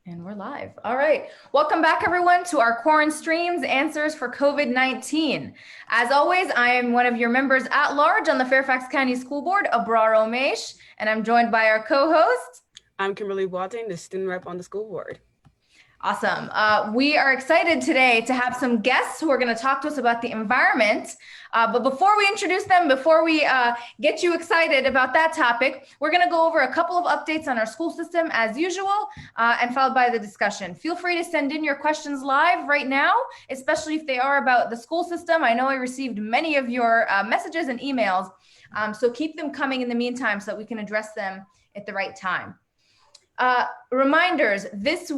And we're live. All right. Welcome back, everyone, to our QuaranSTREAMs Answers for COVID-19. As always, I am one of your members at large on the Fairfax County School Board, Abrar Omeish, and I'm joined by our co-host. I'm Kimberly Boateng, the student rep on the school board. Awesome. We are excited today to have some guests who are going to talk to us about the environment. But before we introduce them, before we get you excited about that topic, we're going to go over a couple of updates on our school system as usual, and followed by the discussion. Feel free to send in your questions live right now, especially if they are about the school system. I know I received many of your messages and emails, so keep them coming in the meantime so that we can address them at the right time. Reminders, this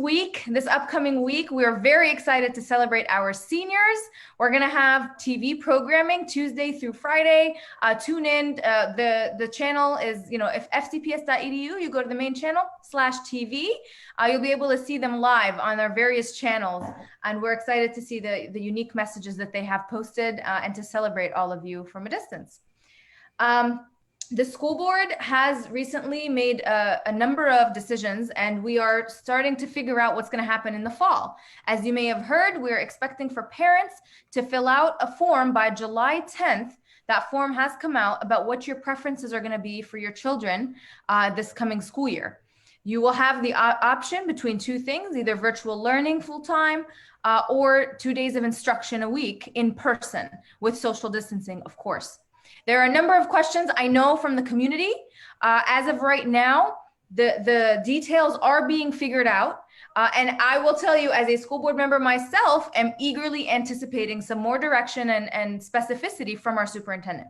upcoming week, we are very excited to celebrate our seniors. We're going to have TV programming Tuesday through Friday. Tune in. The channel is, if fcps.edu, you go to the main channel /TV, you'll be able to see them live on our various channels. And we're excited to see the unique messages that they have posted and to celebrate all of you from a distance. The school board has recently made a number of decisions, and we are starting to figure out what's going to happen in the fall. As you may have heard, we're expecting for parents to fill out a form by July 10th. That form has come out about what your preferences are going to be for your children this coming school year. You will have the option between two things, either virtual learning full-time or 2 days of instruction a week in person with social distancing, of course. There are a number of questions I know from the community. As of right now, the details are being figured out. And I will tell you, as a school board member myself, am eagerly anticipating some more direction and specificity from our superintendent.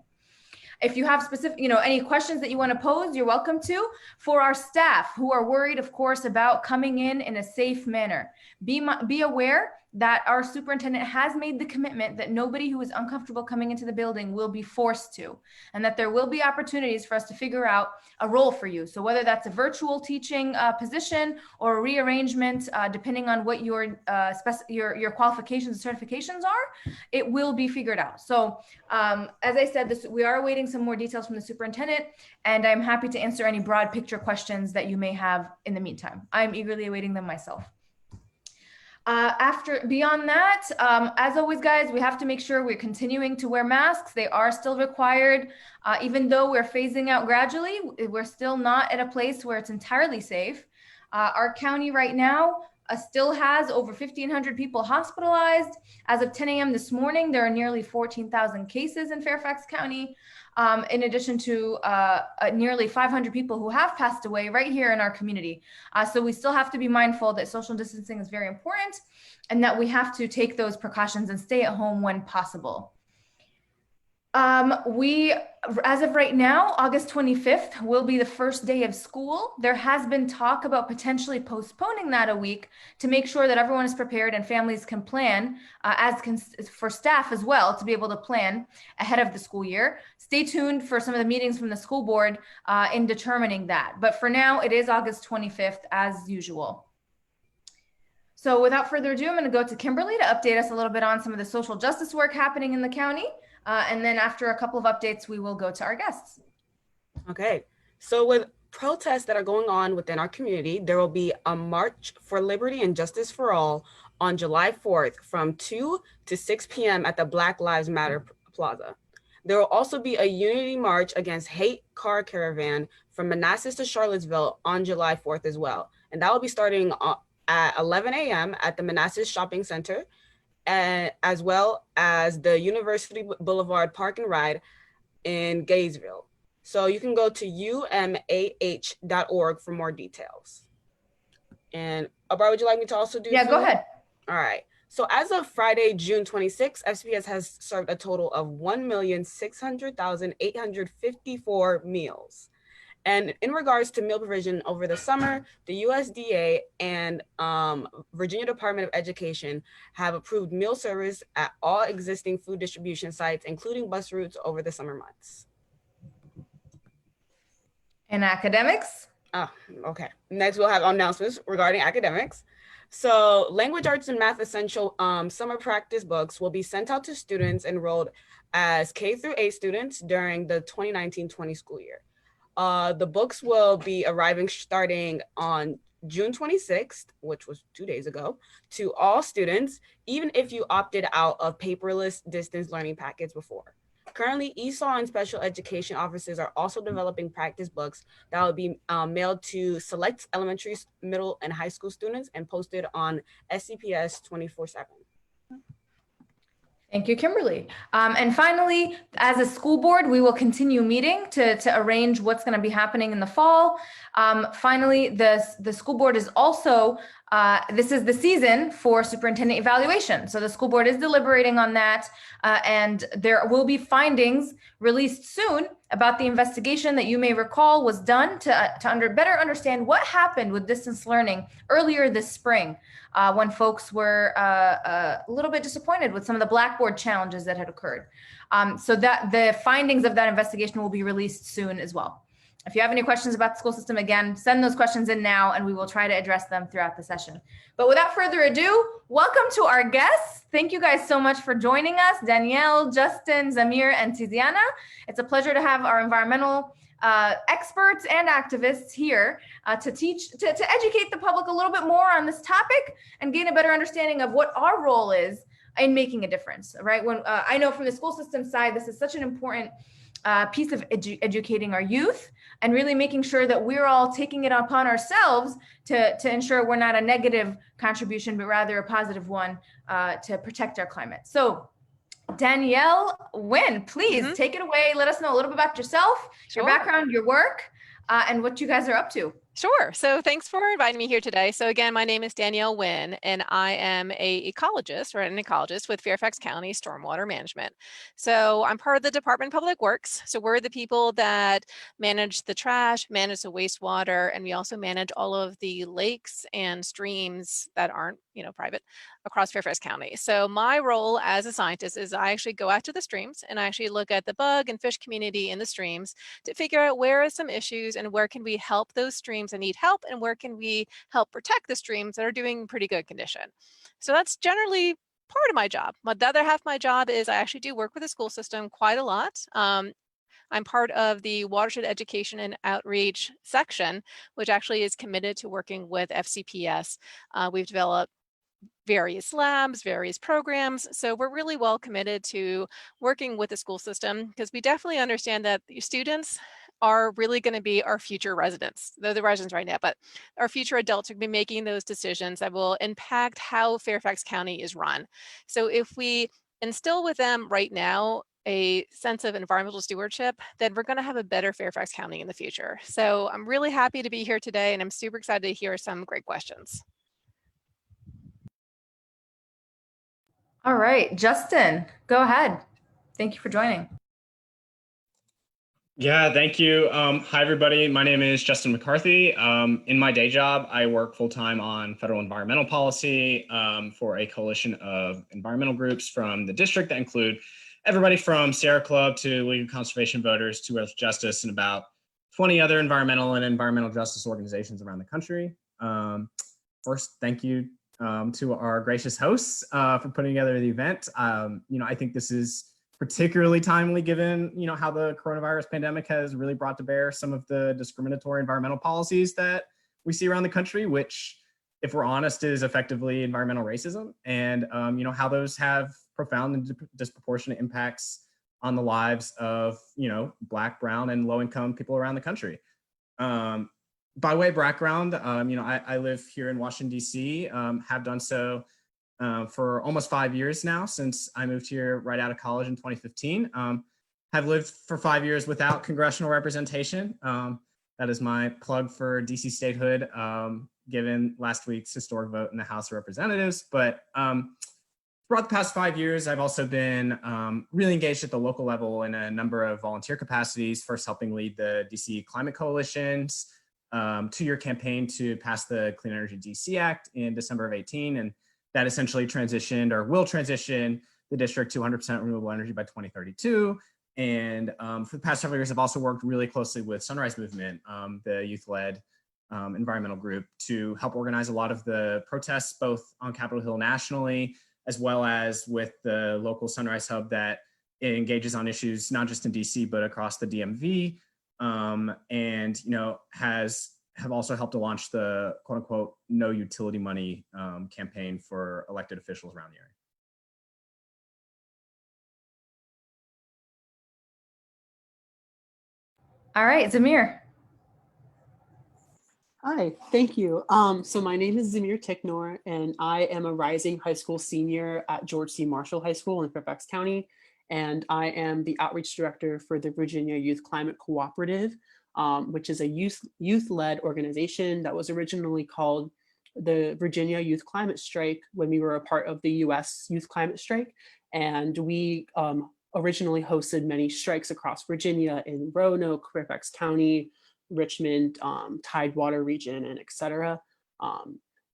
If you have specific, any questions that you want to pose, you're welcome to. For our staff who are worried, of course, about coming in a safe manner, be aware that our superintendent has made the commitment that nobody who is uncomfortable coming into the building will be forced to, and that there will be opportunities for us to figure out a role for you. So whether that's a virtual teaching position or a rearrangement, depending on what your qualifications and certifications are, it will be figured out. So as I said, we are awaiting some more details from the superintendent, and I'm happy to answer any broad picture questions that you may have in the meantime. I'm eagerly awaiting them myself. Beyond that, as always, guys, we have to make sure we're continuing to wear masks. They are still required. Even though we're phasing out gradually, we're still not at a place where it's entirely safe. Our county right now still has over 1,500 people hospitalized. As of 10 a.m. this morning, there are nearly 14,000 cases in Fairfax County, in addition to nearly 500 people who have passed away right here in our community. So we still have to be mindful that social distancing is very important and that we have to take those precautions and stay at home when possible. As of right now, August 25th will be the first day of school. There has been talk about potentially postponing that a week to make sure that everyone is prepared and families can plan, for staff as well, to be able to plan ahead of the school year. Stay tuned for some of the meetings from the school board in determining that. But for now, it is August 25th as usual. So without further ado, I'm going to go to Kimberly to update us a little bit on some of the social justice work happening in the county. And then after a couple of updates, we will go to our guests. Okay, so with protests that are going on within our community, there will be a March for Liberty and Justice for All on July 4th from 2 to 6 p.m. at the Black Lives Matter Plaza. There will also be a unity march against hate car caravan from Manassas to Charlottesville on July 4th as well. And that will be starting at 11 a.m. at the Manassas Shopping Center, as well as the University Boulevard Park and Ride in Gaysville. So you can go to umah.org for more details. And Abrar, would you like me to also do? Yeah, go ahead. All right. So as of Friday, June 26, FCPS has served a total of 1,600,854 meals. And in regards to meal provision over the summer, the USDA and Virginia Department of Education have approved meal service at all existing food distribution sites, including bus routes over the summer months. And academics? Oh, okay. Next, we'll have announcements regarding academics. So language arts and math essential summer practice books will be sent out to students enrolled as K through 8 students during the 2019-20 school year. The books will be arriving starting on June 26th, which was 2 days ago, to all students, even if you opted out of paperless distance learning packets before. Currently, ESOL and special education officers are also developing practice books that will be mailed to select elementary, middle, and high school students and posted on SCPS 24/7. Thank you, Kimberly. And finally, as a school board, we will continue meeting to arrange what's going to be happening in the fall. Finally, the school board is also, this is the season for superintendent evaluation. So the school board is deliberating on that, and there will be findings released soon about the investigation that you may recall was done to better understand what happened with distance learning earlier this spring, when folks were a little bit disappointed with some of the Blackboard challenges that had occurred. So that the findings of that investigation will be released soon as well. If you have any questions about the school system, again, send those questions in now and we will try to address them throughout the session. But without further ado, welcome to our guests. Thank you guys so much for joining us, Danielle, Justin, Zamir, and Tiziana. It's a pleasure to have our environmental experts and activists here to educate the public a little bit more on this topic and gain a better understanding of what our role is in making a difference, right? When I know from the school system side, this is such an important piece of educating our youth and really making sure that we're all taking it upon ourselves to ensure we're not a negative contribution, but rather a positive one to protect our climate. So Danielle, Wynne, please take it away. Let us know a little bit about yourself, your background, your work, and what you guys are up to. Sure. So thanks for inviting me here today. So again, my name is Danielle Wynne, and I am an ecologist with Fairfax County Stormwater Management. So I'm part of the Department of Public Works. So we're the people that manage the trash, manage the wastewater, and we also manage all of the lakes and streams that aren't, private across Fairfax County. So my role as a scientist is I actually go out to the streams and I actually look at the bug and fish community in the streams to figure out where are some issues and where can we help those streams that need help and where can we help protect the streams that are doing pretty good condition. So that's generally part of my job. But the other half of my job is I actually do work with the school system quite a lot. I'm part of the Watershed Education and Outreach section, which actually is committed to working with FCPS. We've developed various labs, various programs. So we're really well committed to working with the school system because we definitely understand that the students are really going to be our future residents. They're the residents right now, but our future adults are going to be making those decisions that will impact how Fairfax County is run. So if we instill with them right now a sense of environmental stewardship, then we're going to have a better Fairfax County in the future. So I'm really happy to be here today and I'm super excited to hear some great questions. All right, Justin, go ahead. Thank you for joining. Yeah, thank you. Hi, everybody. My name is Justin McCarthy. In my day job, I work full-time on federal environmental policy for a coalition of environmental groups from the district that include everybody from Sierra Club to League of Conservation Voters to Earth Justice and about 20 other environmental and environmental justice organizations around the country. First, thank you to our gracious hosts for putting together the event. I think this is particularly timely given, how the coronavirus pandemic has really brought to bear some of the discriminatory environmental policies that we see around the country, which, if we're honest, is effectively environmental racism, and how those have profound and disproportionate impacts on the lives of, Black, brown, and low-income people around the country. By way of background, I live here in Washington, D.C., have done so for almost 5 years now since I moved here right out of college in 2015. Have lived for 5 years without congressional representation. That is my plug for DC statehood, given last week's historic vote in the House of Representatives. But throughout the past 5 years, I've also been really engaged at the local level in a number of volunteer capacities, first helping lead the DC Climate Coalition's 2-year campaign to pass the Clean Energy DC Act in December of 18. And that essentially transitioned or will transition the district to 100% renewable energy by 2032. And for the past several years, I've also worked really closely with Sunrise Movement, the youth-led environmental group, to help organize a lot of the protests, both on Capitol Hill nationally, as well as with the local Sunrise Hub that engages on issues not just in DC, but across the DMV, and has have also helped to launch the quote unquote no utility money campaign for elected officials around the area. All right, Zamir. Hi, thank you. So my name is Zamir Ticknor, and I am a rising high school senior at George C. Marshall High School in Fairfax County. And I am the outreach director for the Virginia Youth Climate Cooperative, which is a youth-led organization that was originally called the Virginia Youth Climate Strike when we were a part of the US Youth Climate Strike. And we originally hosted many strikes across Virginia in Roanoke, Fairfax County, Richmond, Tidewater region, and et cetera.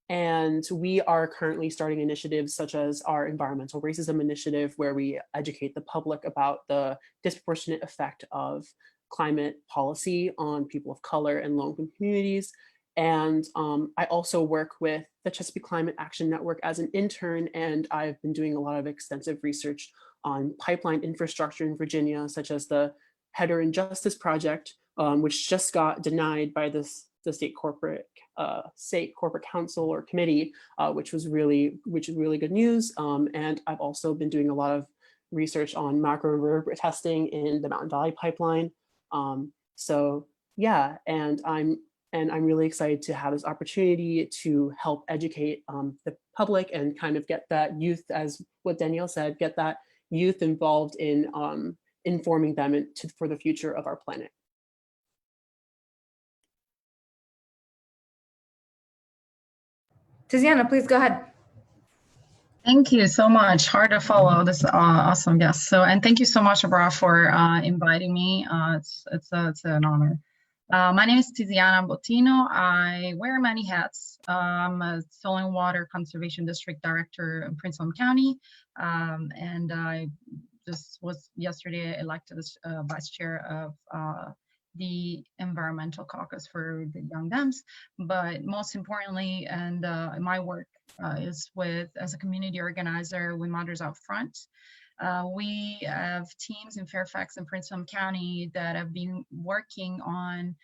And we are currently starting initiatives such as our environmental racism initiative, where we educate the public about the disproportionate effect of climate policy on people of color and low-income communities. And I also work with the Chesapeake Climate Action Network as an intern, and I've been doing a lot of extensive research on pipeline infrastructure in Virginia, such as the Header and Justice Project, which just got denied by the state corporate council or committee, which is really good news. And I've also been doing a lot of research on macro-reverberant testing in the Mountain Valley Pipeline. So yeah, and I'm really excited to have this opportunity to help educate the public and kind of get that youth, as what Danielle said, get that youth involved in informing them for the future of our planet. Tiziana, please go ahead. Thank you so much. Hard to follow this awesome guest. So, and thank you so much, Abrar, for inviting me. It's an honor. My name is Tiziana.bottino. I wear many hats. I'm a Soil and Water Conservation District Director in Prince William County, and I just was yesterday elected as Vice Chair of the Environmental Caucus for the Young Dems. But most importantly, and my work is as a community organizer with Mothers Out Front. We have teams in Fairfax and Prince William County that have been working on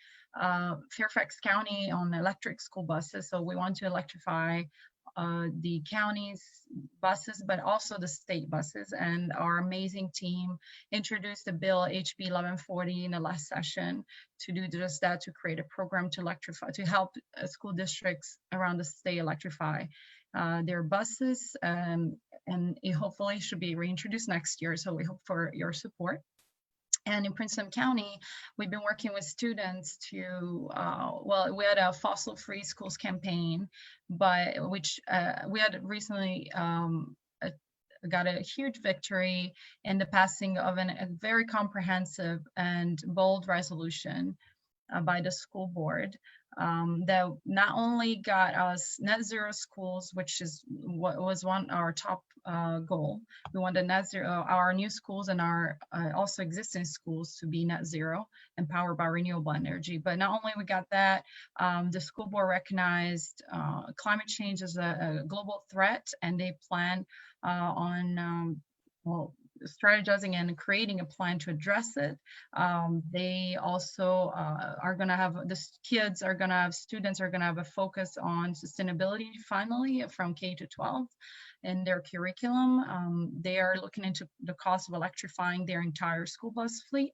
Fairfax County on electric school buses. So we want to electrify the county's buses, but also the state buses. And our amazing team introduced the bill HB 1140 in the last session to do just that, to create a program to electrify, to help school districts around the state electrify their buses. And it hopefully should be reintroduced next year. So we hope for your support. And in Prince William County, we've been working with students to, we had a fossil-free schools campaign, but which we had recently got a huge victory in the passing of a very comprehensive and bold resolution by the school board that not only got us net zero schools, which is what was our top goal. We wanted net zero, our new schools and our also existing schools to be net zero and powered by renewable energy. But not only we got that, the school board recognized climate change as a global threat, and they plan on strategizing and creating a plan to address it. They also are going to have, students are going to have a focus on sustainability finally from K to 12 in their curriculum. They are looking into the cost of electrifying their entire school bus fleet.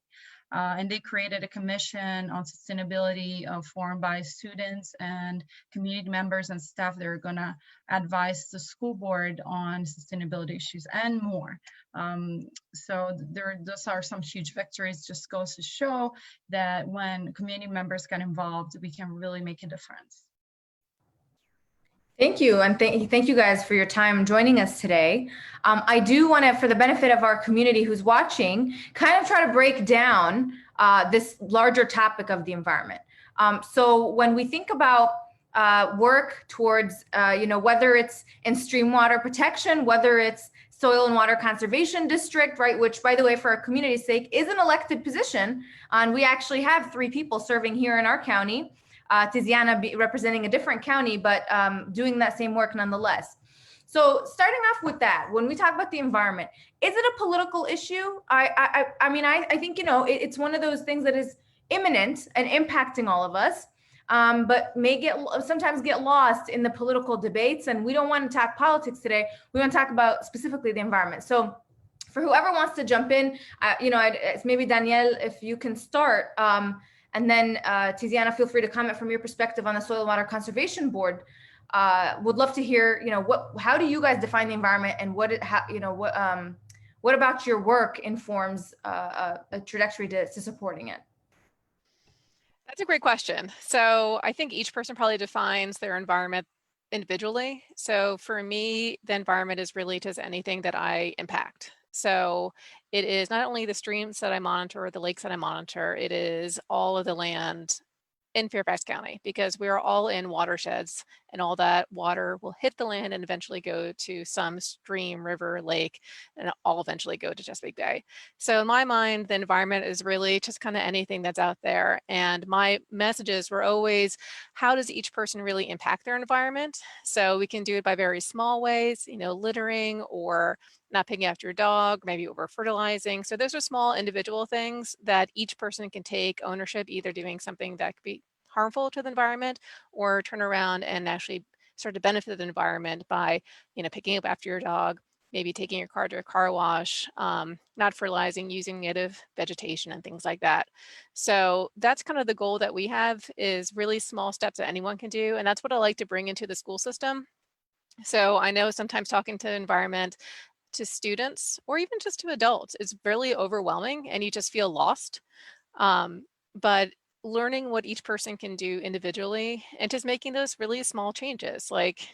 And they created a commission on sustainability formed by students and community members and staff that are going to advise the school board on sustainability issues and more. So those are some huge victories. Just goes to show that when community members get involved, we can really make a difference. Thank you, and thank you guys for your time joining us today. I do want to, for the benefit of our community who's watching, kind of try to break down this larger topic of the environment. So when we think about work towards, whether it's in stream water protection, whether it's soil and water conservation district, right, which, by the way, for our community's sake, is an elected position, and we actually have 3 people serving here in our county. Tiziana representing a different county, but doing that same work nonetheless. So starting off with that, when we talk about the environment, is it a political issue? I mean, I think, it's one of those things that is imminent and impacting all of us. but sometimes get lost in the political debates. And we don't want to talk politics today. We want to talk about specifically the environment. So for whoever wants to jump in, maybe Danielle, if you can start, and then Tiziana, feel free to comment from your perspective on the Soil and Water Conservation Board. Would love to hear, how do you guys define the environment, and what about your work informs a trajectory to supporting it? That's a great question. So I think each person probably defines their environment individually. So for me, the environment is really just anything that I impact. So it is not only the streams that I monitor or the lakes that I monitor, it is all of the land in Fairfax County, because we are all in watersheds, and all that water will hit the land and eventually go to some stream, river, lake, and all eventually go to Chesapeake Bay. So in my mind, the environment is really just kind of anything that's out there. And my messages were always, how does each person really impact their environment? So we can do it by very small ways, littering, or not picking after your dog, maybe over fertilizing. So those are small individual things that each person can take ownership, either doing something that could be harmful to the environment, or turn around and actually start to benefit the environment by, picking up after your dog, maybe taking your car to a car wash, not fertilizing, using native vegetation and things like that. So that's kind of the goal that we have, is really small steps that anyone can do. And that's what I like to bring into the school system. So I know sometimes talking to environment, to students, or even just to adults, is really overwhelming and you just feel lost. But learning what each person can do individually, and just making those really small changes, like,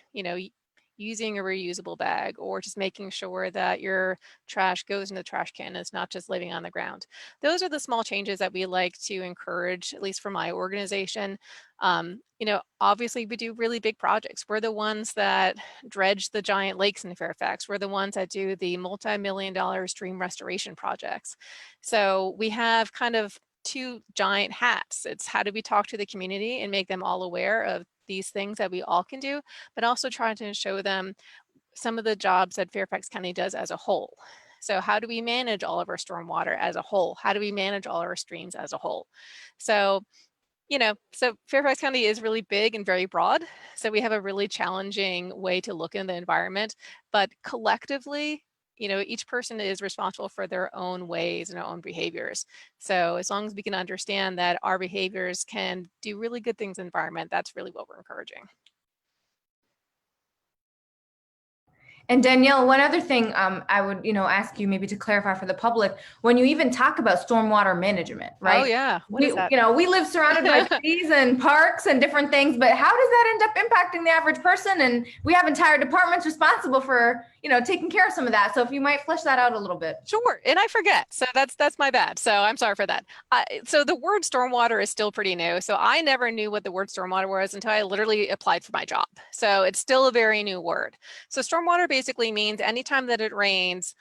using a reusable bag, or just making sure that your trash goes in the trash can and it's not just living on the ground. Those are the small changes that we like to encourage, at least for my organization. Obviously we do really big projects. We're the ones that dredge the giant lakes in Fairfax. We're the ones that do the multi-million-dollar stream restoration projects. So we have kind of two giant hats. It's how do we talk to the community and make them all aware of these things that we all can do, but also try to show them some of the jobs that Fairfax County does as a whole. So how do we manage all of our stormwater as a whole? How do we manage all of our streams as a whole? So, so Fairfax County is really big and very broad. So we have a really challenging way to look in the environment, but collectively, each person is responsible for their own ways and their own behaviors. So as long as we can understand that our behaviors can do really good things in the environment, that's really what we're encouraging. And Danielle, one other thing I would, ask you maybe to clarify for the public, when you even talk about stormwater management, right? Oh yeah, what is that? We live surrounded by trees and parks and different things, but how does that end up impacting the average person? And we have entire departments responsible for, taking care of some of that. So if you might flesh that out a little bit. Sure, and I forget, so that's my bad. So I'm sorry for that. So the word stormwater is still pretty new. So I never knew what the word stormwater was until I literally applied for my job. So it's still a very new word. So stormwater basically means anytime that it rains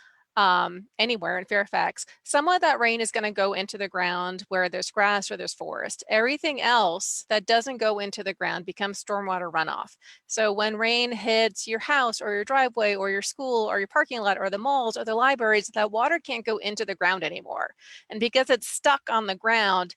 anywhere in Fairfax, some of that rain is going to go into the ground where there's grass or there's forest. Everything else that doesn't go into the ground becomes stormwater runoff. So when rain hits your house or your driveway or your school or your parking lot or the malls or the libraries, that water can't go into the ground anymore. And because it's stuck on the ground,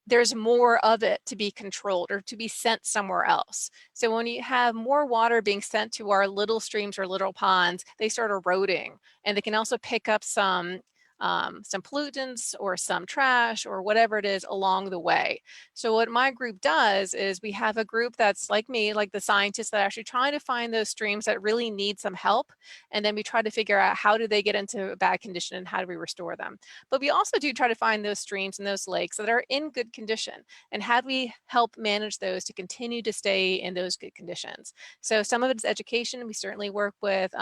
there's more of it to be controlled or to be sent somewhere else. So when you have more water being sent to our little streams or little ponds, they start eroding, and they can also pick up some pollutants or some trash or whatever it is along the way. So what my group does is we have a group that's like me, like the scientists that are actually trying to find those streams that really need some help. And then we try to figure out how do they get into a bad condition and how do we restore them. But we also do try to find those streams and those lakes that are in good condition, and how do we help manage those to continue to stay in those good conditions. So some of it's education. We certainly work with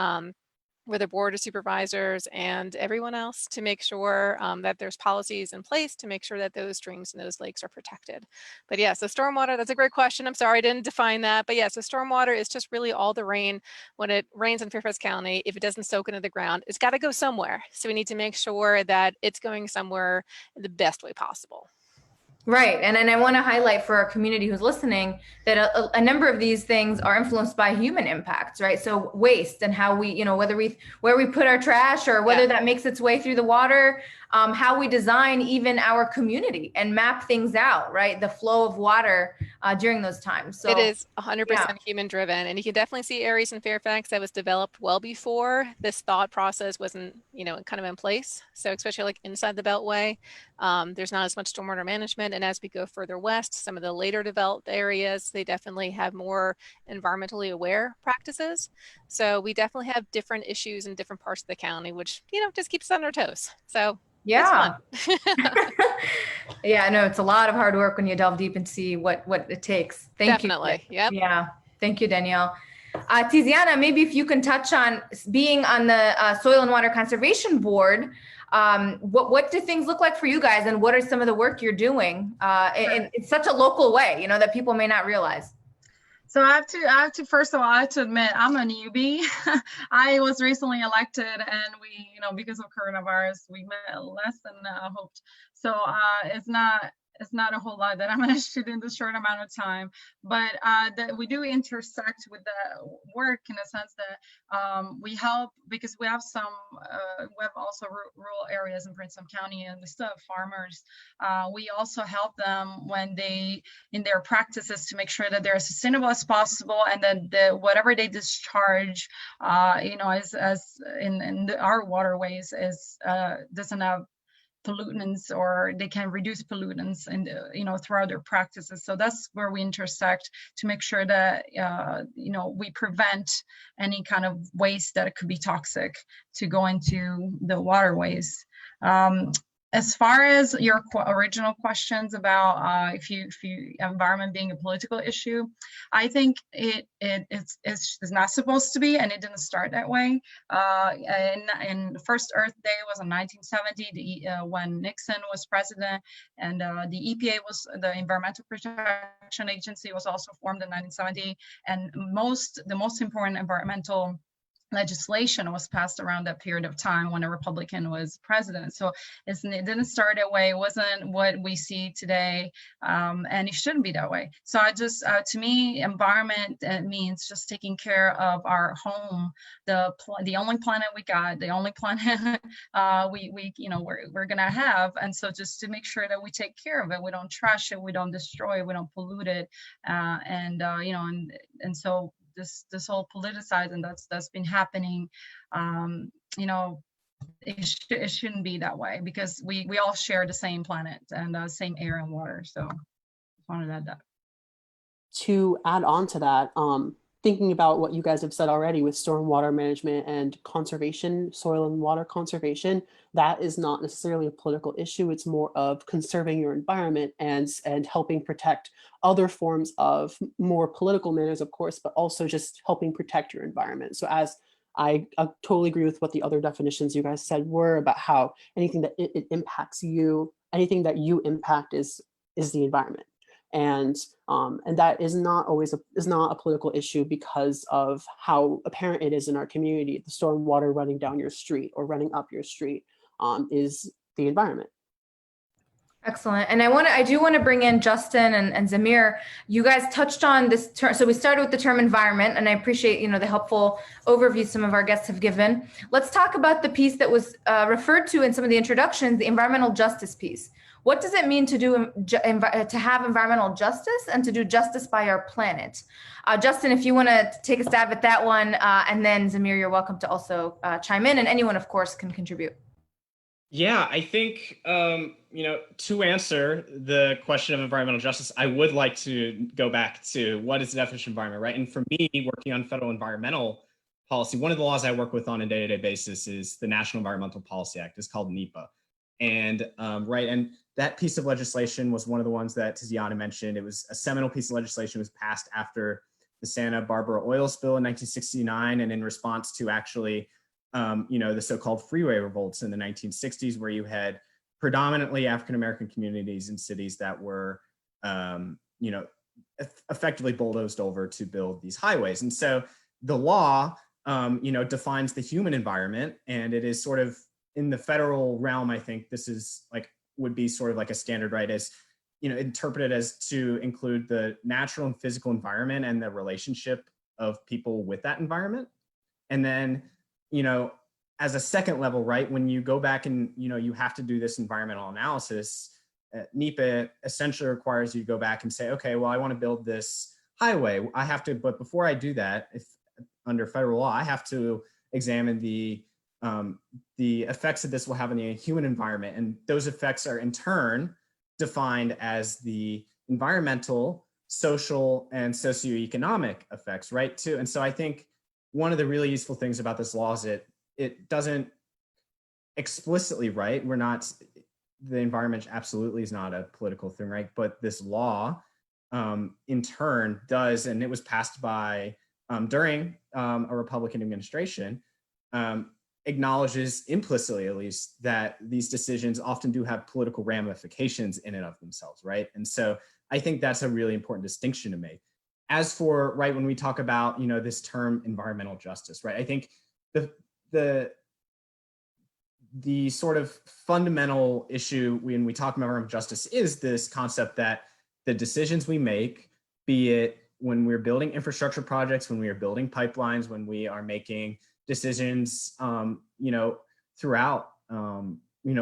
the board of supervisors and everyone else to make sure that there's policies in place to make sure that those streams and those lakes are protected. But yeah, so stormwater, that's a great question. I'm sorry I didn't define that. But yeah, so stormwater is just really all the rain. When it rains in Fairfax County, if it doesn't soak into the ground, it's got to go somewhere. So we need to make sure that it's going somewhere in the best way possible. Right. And I want to highlight for our community who's listening that a number of these things are influenced by human impacts, right? So waste and how we, where we put our trash or whether that makes its way through the water. how we design even our community and map things out, right? The flow of water during those times. So it is 100% human driven, and you can definitely see areas in Fairfax that was developed well before this thought process wasn't, kind of in place. So especially like inside the Beltway, there's not as much stormwater management. And as we go further west, some of the later developed areas, they definitely have more environmentally aware practices. So we definitely have different issues in different parts of the county, which, just keeps us on our toes. So yeah. it's fun. Yeah, no, it's a lot of hard work when you delve deep and see what it takes. Thank you. Definitely. Yep. Yeah. Thank you, Danielle. Tiziana, maybe if you can touch on being on the Soil and Water Conservation Board, what do things look like for you guys, and what are some of the work you're doing in such a local way, that people may not realize? So I have to first of all, I have to admit I'm a newbie. I was recently elected, and we, because of coronavirus, we met less than hoped. So it's not a whole lot that I'm going to shoot in this short amount of time, but that we do intersect with the work in the sense that we help, because we have we have also rural areas in Prince William County, and we still have farmers. We also help them when in their practices to make sure that they're as sustainable as possible, and then whatever they discharge, as in our waterways doesn't have pollutants, or they can reduce pollutants and throughout their practices. So that's where we intersect to make sure that we prevent any kind of waste that could be toxic to go into the waterways. As far as your original questions about if you environment being a political issue, I think it's not supposed to be, and it didn't start that way. And the first Earth Day was in 1970, when Nixon was president, and the EPA the Environmental Protection Agency was also formed in 1970, and the most important environmental legislation was passed around that period of time when a Republican was president. So it didn't start that way. It wasn't what we see today, and it shouldn't be that way. So to me, environment means just taking care of our home, the only planet we got, the only planet we're gonna have, and so just to make sure that we take care of it, we don't trash it, we don't destroy it, we don't pollute it, and so this whole politicizing that's been happening, it shouldn't be that way, because we all share the same planet and same air and water. So I wanted to add that. To add on to that, thinking about what you guys have said already with stormwater management and conservation, soil and water conservation, that is not necessarily a political issue. It's more of conserving your environment and helping protect other forms of more political manners, of course, but also just helping protect your environment. So as I totally agree with what the other definitions you guys said were about how anything that it impacts you, anything that you impact is the environment. And that is not always a political issue because of how apparent it is in our community. The stormwater running down your street or running up your street is the environment. Excellent. And I do want to bring in Justin and Zamir. You guys touched on this term. So we started with the term environment, and I appreciate, the helpful overview some of our guests have given. Let's talk about the piece that was referred to in some of the introductions, the environmental justice piece. What does it mean to have environmental justice and to do justice by our planet? Justin, if you want to take a stab at that one, and then Zamir, you're welcome to also chime in, and anyone, of course, can contribute. Yeah, I think, to answer the question of environmental justice, I would like to go back to what is the definition of environment, right? And for me, working on federal environmental policy, one of the laws I work with on a day-to-day basis is the National Environmental Policy Act. It's called NEPA. And and that piece of legislation was one of the ones that Tiziana mentioned. It was a seminal piece of legislation. It was passed after the Santa Barbara oil spill in 1969, and in response to actually the so-called freeway revolts in the 1960s, where you had predominantly African-American communities in cities that were, effectively bulldozed over to build these highways. And so the law, defines the human environment, and it is sort of in the federal realm. I think this is would be sort of like a standard, right? As interpreted as to include the natural and physical environment and the relationship of people with that environment. And then, as a second level, right, when you go back and, you have to do this environmental analysis, NEPA essentially requires you to go back and say, okay, well, I want to build this highway. I have to, but before I do that, if under federal law, I have to examine the effects that this will have on the human environment. And those effects are in turn defined as the environmental, social, and socioeconomic effects, right? Too. And so I think one of the really useful things about this law is it doesn't explicitly, right? The environment absolutely is not a political thing, right? But this law in turn does, and it was passed by during a Republican administration, acknowledges implicitly, at least, that these decisions often do have political ramifications in and of themselves, right? And so I think that's a really important distinction to make. As for, right, when we talk about, this term environmental justice, right? I think the sort of fundamental issue when we talk about environmental justice is this concept that the decisions we make, be it when we're building infrastructure projects, when we are building pipelines, when we are making decisions, throughout,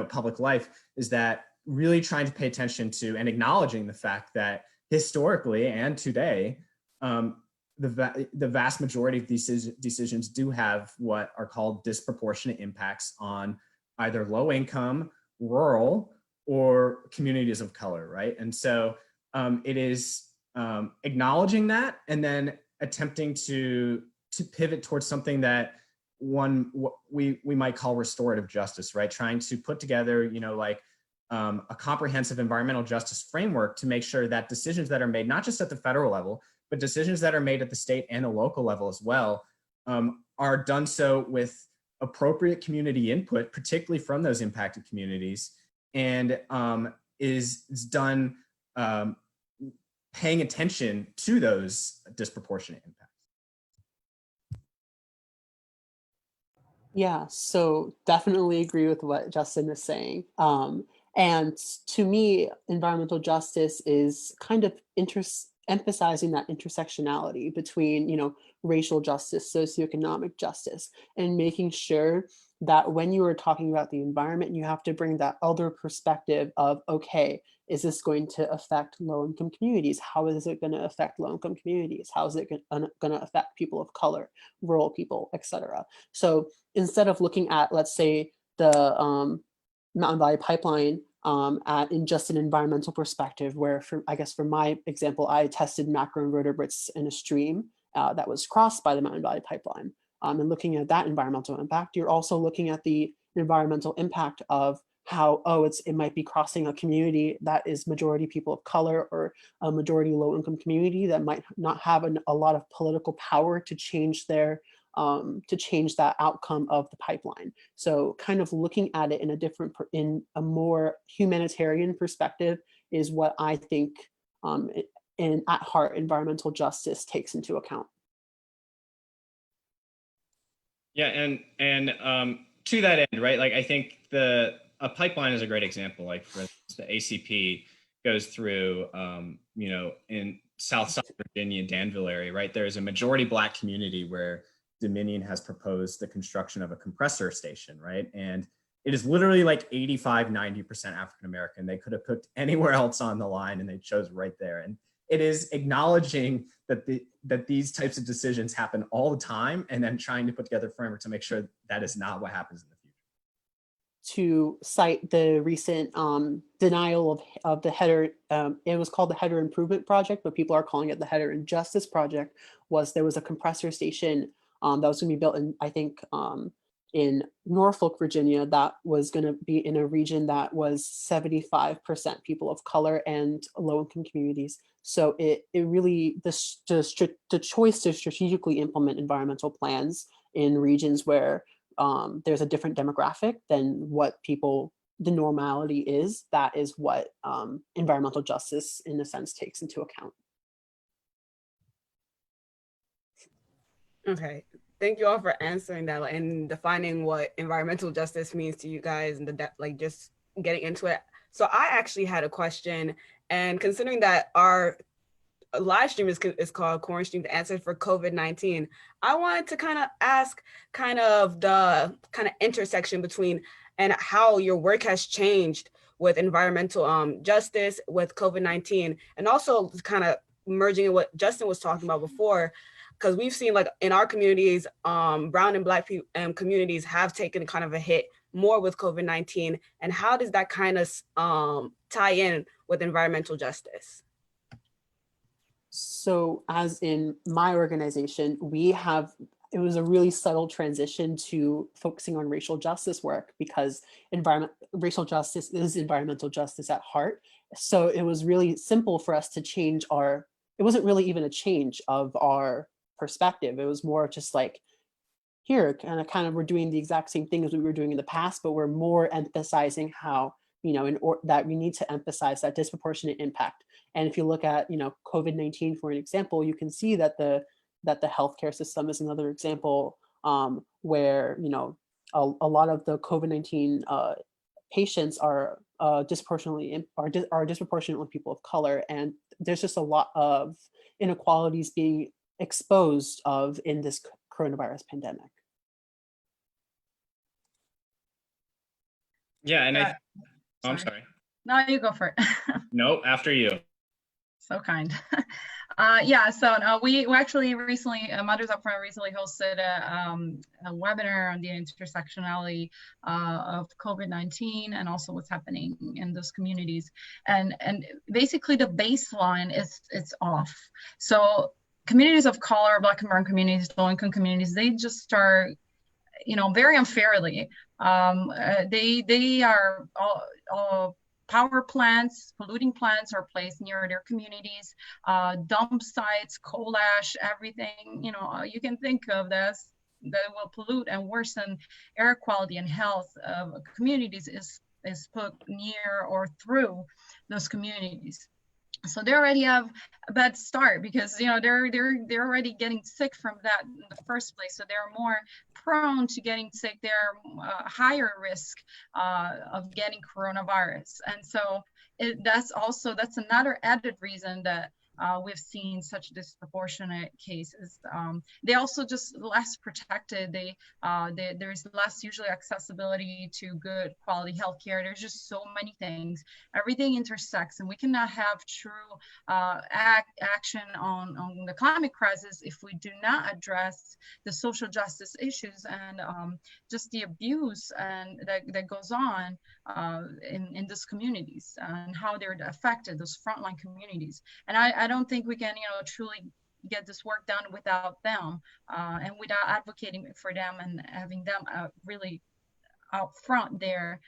public life, is that really trying to pay attention to and acknowledging the fact that historically and today, the vast majority of these decisions do have what are called disproportionate impacts on either low income, rural, or communities of color, right? And so it is acknowledging that and then attempting to pivot towards something that what we might call restorative justice, right? Trying to put together, a comprehensive environmental justice framework to make sure that decisions that are made, not just at the federal level, but decisions that are made at the state and the local level as well, are done so with appropriate community input, particularly from those impacted communities, and is done paying attention to those disproportionate impacts. Yeah, so definitely agree with what Justin is saying. And to me, environmental justice is kind of emphasizing that intersectionality between, racial justice, socioeconomic justice, and making sure that when you are talking about the environment, you have to bring that other perspective of, okay, is this going to affect low-income communities? How is it going to affect low-income communities? How is it going to affect people of color, rural people, etc.? So instead of looking at, let's say, the Mountain Valley Pipeline in just an environmental perspective, where for my example, I tested macroinvertebrates in a stream that was crossed by the Mountain Valley Pipeline. And looking at that environmental impact, you're also looking at the environmental impact of how, it might be crossing a community that is majority people of color or a majority low-income community that might not have a lot of political power to change their to change that outcome of the pipeline. So kind of looking at it in a more humanitarian perspective is what I think at heart environmental justice takes into account. Yeah, and to that end, right? Like I think a pipeline is a great example. Like for instance, the ACP goes through, in South Virginia, Danville area, right? There's a majority Black community where Dominion has proposed the construction of a compressor station, right? And it is literally like 85–90% African-American. They could have picked anywhere else on the line and they chose right there. And it is acknowledging that these types of decisions happen all the time and then trying to put together a framework to make sure that is not what happens in the future. To cite the recent denial of the header, it was called the Header Improvement Project, but people are calling it the Header Injustice Project, there was a compressor station that was going to be built in, I think, in Norfolk, Virginia, that was going to be in a region that was 75% people of color and low-income communities. So it really, the choice to strategically implement environmental plans in regions where there's a different demographic than what the normality is, that is what environmental justice, in a sense, takes into account. Okay, thank you all for answering that and defining what environmental justice means to you guys and just getting into it. So I actually had a question, and considering that our live stream is called QuaranSTREAMs, the answer for COVID-19. I wanted to kind of ask the intersection between and how your work has changed with environmental justice, with COVID-19, and also kind of merging in what Justin was talking about before, because we've seen like in our communities, brown and Black communities have taken kind of a hit more with COVID-19, and how does that kind of tie in with environmental justice? So as in my organization, it was a really subtle transition to focusing on racial justice work, because racial justice is environmental justice at heart. So it was really simple for us to change it wasn't really even a change of our perspective. It was more just like, here, kind of we're doing the exact same thing as we were doing in the past, but we're more emphasizing how, that we need to emphasize that disproportionate impact. And if you look at, COVID-19 for an example, you can see that the healthcare system is another example where, a lot of the COVID-19 patients are disproportionately with people of color, and there's just a lot of inequalities being exposed in this coronavirus pandemic. Yeah, and I'm sorry. No, you go for it. No, after you. So kind. So we actually recently, Mothers Upfront recently hosted a webinar on the intersectionality of COVID-19 and also what's happening in those communities. And basically the baseline is off. So communities of color, Black and brown communities, low-income communities, they just start, very unfairly. They are all power plants, polluting plants are placed near their communities, dump sites, coal ash, everything, you can think of this that will pollute and worsen air quality and health of communities is put near or through those communities. So they already have a bad start because they're already getting sick from that in the first place. So they're more prone to getting sick. They're higher risk of getting coronavirus. And so that's another added reason that we've seen such disproportionate cases. They also just less protected. There's less usually accessibility to good quality healthcare. There's just so many things. Everything intersects, and we cannot have true action on the climate crisis if we do not address the social justice issues and just the abuse and that goes on in these communities and how they're affected, those frontline communities. And I don't think we can, truly get this work done without them and without advocating for them and having them really out front there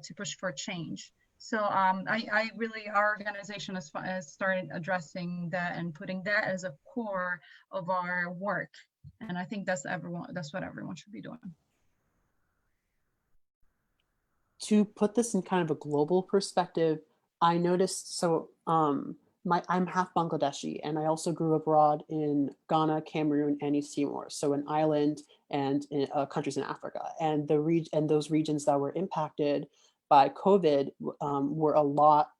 to push for change. So I really, our organization has started addressing that and putting that as a core of our work. And I think that's what everyone should be doing. To put this in kind of a global perspective, I noticed, I'm half Bangladeshi, and I also grew abroad in Ghana, Cameroon, and East Timor, so an island and in, countries in Africa. And those regions that were impacted by COVID were a lot,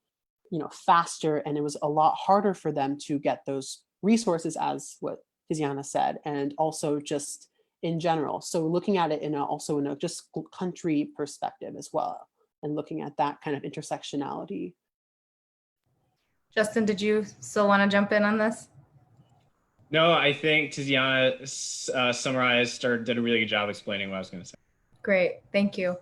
faster, and it was a lot harder for them to get those resources, as what Tiziana said, and also just in general. So looking at it also in a just country perspective as well, and looking at that kind of intersectionality. Justin, did you still want to jump in on this? No, I think Tiziana did a really good job explaining what I was going to say. Great, thank you.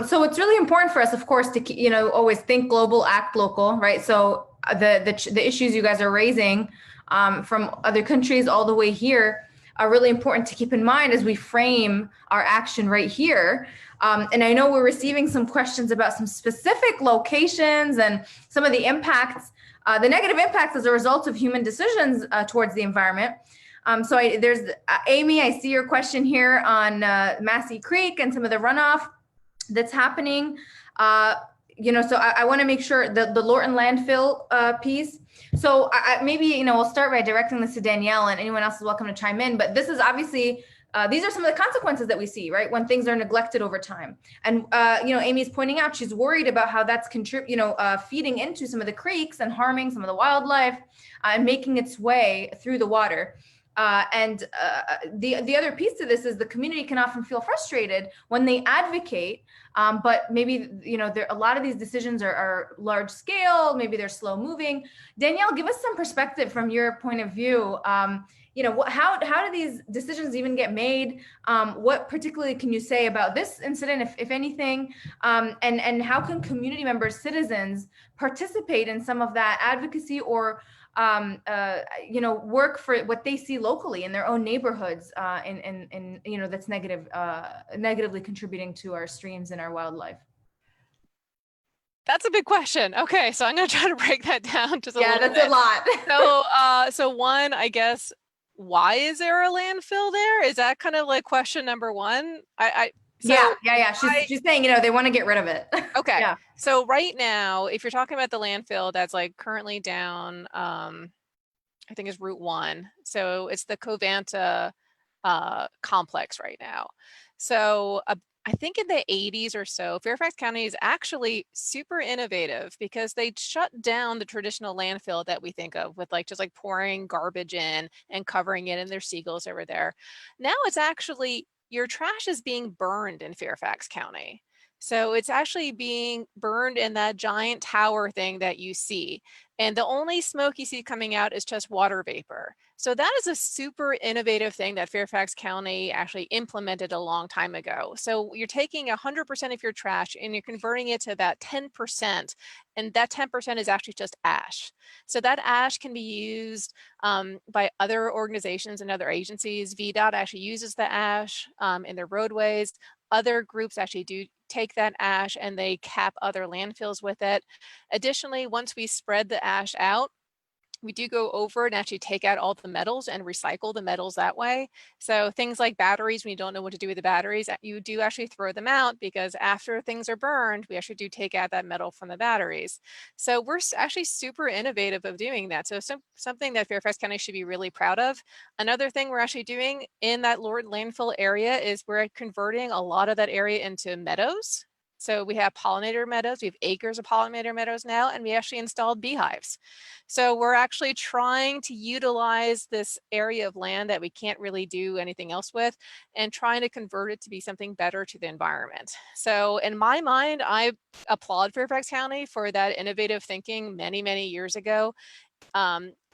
So it's really important for us, of course, to always think global, act local, right? So the issues you guys are raising from other countries all the way here are really important to keep in mind as we frame our action right here. And I know we're receiving some questions about some specific locations and some of the impacts, the negative impacts as a result of human decisions towards the environment. There's Amy, I see your question here on Massey Creek and some of the runoff that's happening. So I want to make sure that the Lorton landfill piece. So maybe, we'll start by directing this to Danielle, and anyone else is welcome to chime in, but this is obviously these are some of the consequences that we see, right, when things are neglected over time. And Amy's pointing out she's worried about how that's feeding into some of the creeks and harming some of the wildlife and making its way through the water. The other piece to this is the community can often feel frustrated when they advocate, but maybe a lot of these decisions are large scale, maybe they're slow moving. Danielle, give us some perspective from your point of view. How do these decisions even get made? What particularly can you say about this incident, if anything? And how can community members, citizens, participate in some of that advocacy or work for what they see locally in their own neighborhoods, that's negatively contributing to our streams and our wildlife? That's a big question. Okay, so I'm going to try to break that down just a little bit. Yeah, that's a lot. So one, I guess, why is there a landfill there? Is that kind of like question number one? Yeah. She's saying, they want to get rid of it. Okay. Yeah. So right now, if you're talking about the landfill that's like currently down, I think is Route 1. So it's the Kovan complex right now. So I think in the 80s or so, Fairfax County is actually super innovative because they shut down the traditional landfill that we think of with just pouring garbage in and covering it, and there's seagulls over there. Now it's actually your trash is being burned in Fairfax County. So it's actually being burned in that giant tower thing that you see. And the only smoke you see coming out is just water vapor. So that is a super innovative thing that Fairfax County actually implemented a long time ago. So you're taking 100% of your trash and you're converting it to about 10%. And that 10% is actually just ash. So that ash can be used by other organizations and other agencies. VDOT actually uses the ash in their roadways. Other groups actually do take that ash and they cap other landfills with it. Additionally, once we spread the ash out, we do go over and actually take out all the metals and recycle the metals that way. So things like batteries, when you don't know what to do with the batteries, you do actually throw them out because after things are burned, we actually do take out that metal from the batteries. So we're actually super innovative of doing that. So something that Fairfax County should be really proud of. Another thing we're actually doing in that landfill area is we're converting a lot of that area into meadows. So we have pollinator meadows, we have acres of pollinator meadows now, and we actually installed beehives. So we're actually trying to utilize this area of land that we can't really do anything else with and trying to convert it to be something better to the environment. So in my mind, I applaud Fairfax County for that innovative thinking many, many years ago.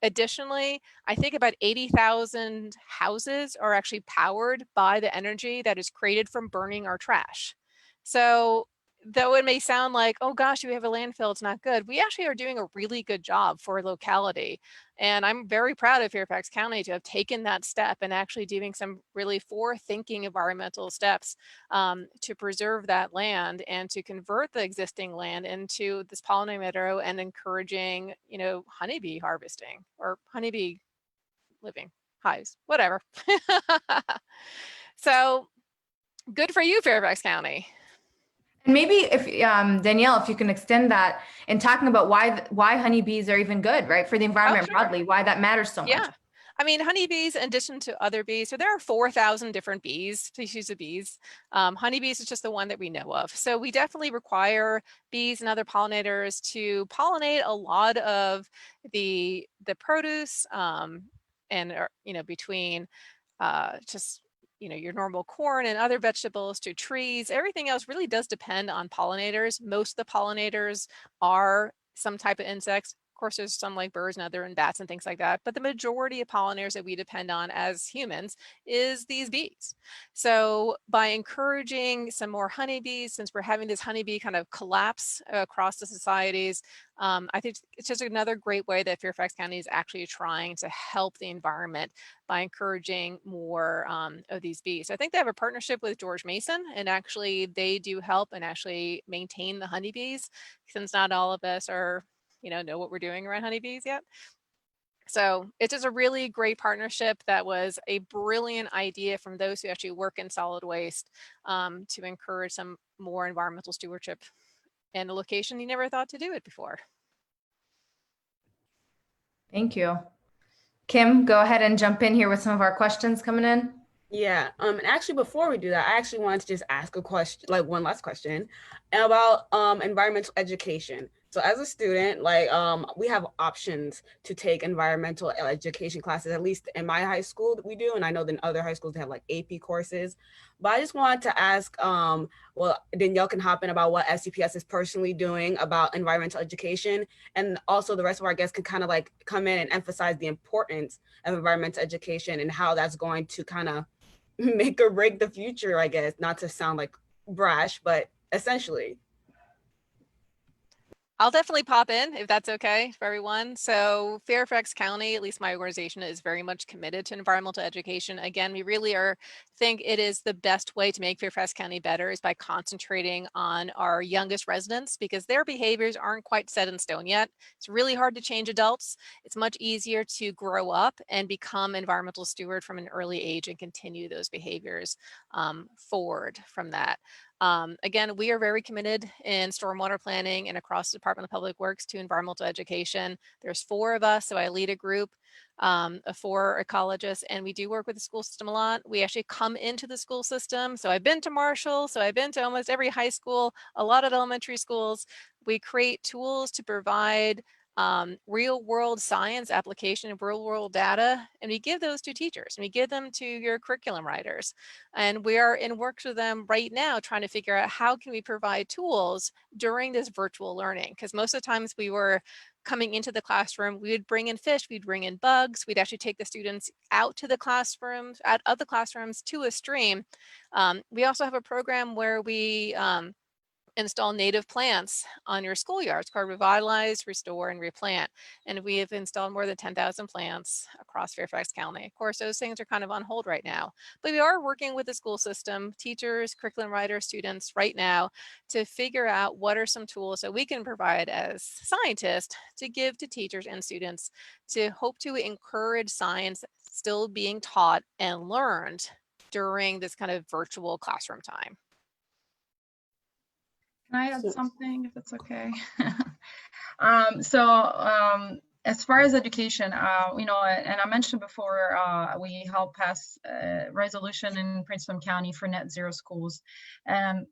Additionally, I think about 80,000 houses are actually powered by the energy that is created from burning our trash. So though it may sound like, oh gosh, we have a landfill, it's not good, we actually are doing a really good job for a locality. And I'm very proud of Fairfax County to have taken that step and actually doing some really forward-thinking environmental steps to preserve that land and to convert the existing land into this pollinator meadow and encouraging, honeybee harvesting or honeybee living hives, whatever. So good for you, Fairfax County. And maybe if Danielle, if you can extend that in talking about why honeybees are even good, right, for the environment broadly, why that matters so much. Yeah, I mean, honeybees, in addition to other bees, so there are 4,000 different species of bees. Honeybees is just the one that we know of. So we definitely require bees and other pollinators to pollinate a lot of the produce and between just your normal corn and other vegetables to trees. Everything else really does depend on pollinators. Most of the pollinators are some type of insects. Of course, there's some like birds and other and bats and things like that. But the majority of pollinators that we depend on as humans is these bees. So by encouraging some more honeybees, since we're having this honeybee kind of collapse across the societies, I think it's just another great way that Fairfax County is actually trying to help the environment by encouraging more of these bees. So I think they have a partnership with George Mason, and actually they do help and actually maintain the honeybees, since not all of us are know what we're doing around honeybees yet. So it's just a really great partnership that was a brilliant idea from those who actually work in solid waste to encourage some more environmental stewardship in a location you never thought to do it before. Thank you. Kim, go ahead and jump in here with some of our questions coming in. Yeah, and actually before we do that, I actually wanted to just ask a question, like one last question about environmental education. So as a student, like we have options to take environmental education classes, at least in my high school we do, and I know that in other high schools they have like AP courses. But I just wanted to ask, well, Danielle can hop in about what SCPS is personally doing about environmental education, and also the rest of our guests can kind of like come in and emphasize the importance of environmental education and how that's going to kind of make or break the future, I guess, not to sound like brash, but essentially. I'll definitely pop in if that's okay for everyone. So Fairfax County, at least my organization, is very much committed to environmental education. Again, we really think it is the best way to make Fairfax County better is by concentrating on our youngest residents because their behaviors aren't quite set in stone yet. It's really hard to change adults. It's much easier to grow up and become environmental steward from an early age and continue those behaviors forward from that. Again, we are very committed in stormwater planning and across the Department of Public Works to environmental education. There's 4 of us, so I lead a group of 4 ecologists, and we do work with the school system a lot. We actually come into the school system. So I've been to Marshall, so I've been to almost every high school, a lot of elementary schools. We create tools to provide real world science application of real world data, and we give those to teachers and we give them to your curriculum writers. And we are in works with them right now trying to figure out how can we provide tools during this virtual learning, because most of the times we were coming into the classroom, we would bring in fish, we'd bring in bugs, we'd actually take the students out to the classrooms, out of the classrooms to a stream. We also have a program where we install native plants on your schoolyards called Revitalize, Restore, and Replant. And we have installed more than 10,000 plants across Fairfax County. Of course, those things are kind of on hold right now, but we are working with the school system, teachers, curriculum writers, students right now to figure out what are some tools that we can provide as scientists to give to teachers and students to hope to encourage science still being taught and learned during this kind of virtual classroom time. Can I add So- something, if it's okay? As far as education, and I mentioned before, we helped pass a resolution in Prince William County for net zero schools. And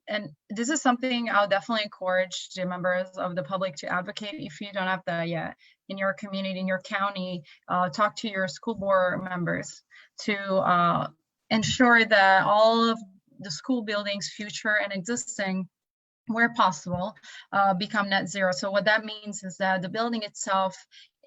this is something I'll definitely encourage the members of the public to advocate. If you don't have that yet in your community, in your county, talk to your school board members to ensure that all of the school buildings, future and existing, where possible, become net zero. So what that means is that the building itself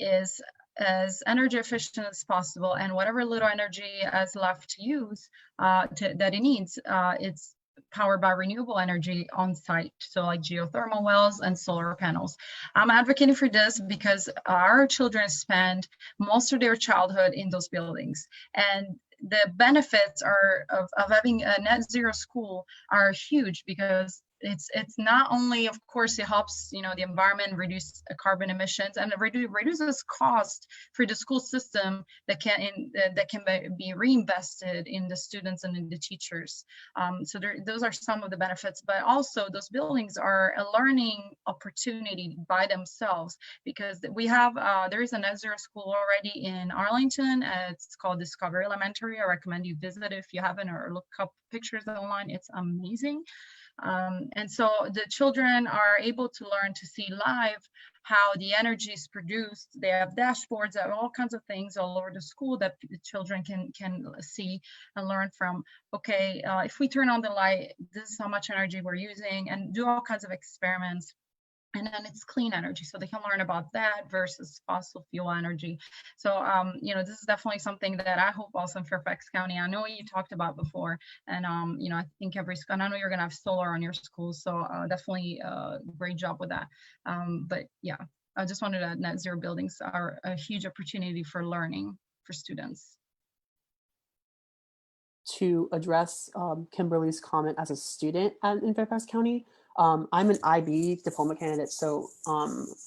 is as energy efficient as possible, and whatever little energy is left to use that it needs, it's powered by renewable energy on site, so like geothermal wells and solar panels. I'm advocating for this because our children spend most of their childhood in those buildings, and the benefits of having a net zero school are huge because it's not only, of course, it helps the environment, reduce carbon emissions, and it reduces cost for the school system that can be reinvested in the students and in the teachers. So those are some of the benefits, but also those buildings are a learning opportunity by themselves, because we have there is a net zero school already in Arlington. It's called Discover Elementary. I recommend you visit it if you haven't, or look up pictures online. It's amazing. And so the children are able to learn to see live how the energy is produced. They have dashboards, they have all kinds of things all over the school that the children can see and learn from. Okay, if we turn on the light, this is how much energy we're using, and do all kinds of experiments. And then it's clean energy, so they can learn about that versus fossil fuel energy. So, this is definitely something that I hope also in Fairfax County. I know you talked about before, and I think every school, and I know you're gonna have solar on your school, so definitely great job with that. But yeah, I just wanted to add net zero buildings are a huge opportunity for learning for students. To address Kimberly's comment as a student in Fairfax County, I'm an IB diploma candidate, so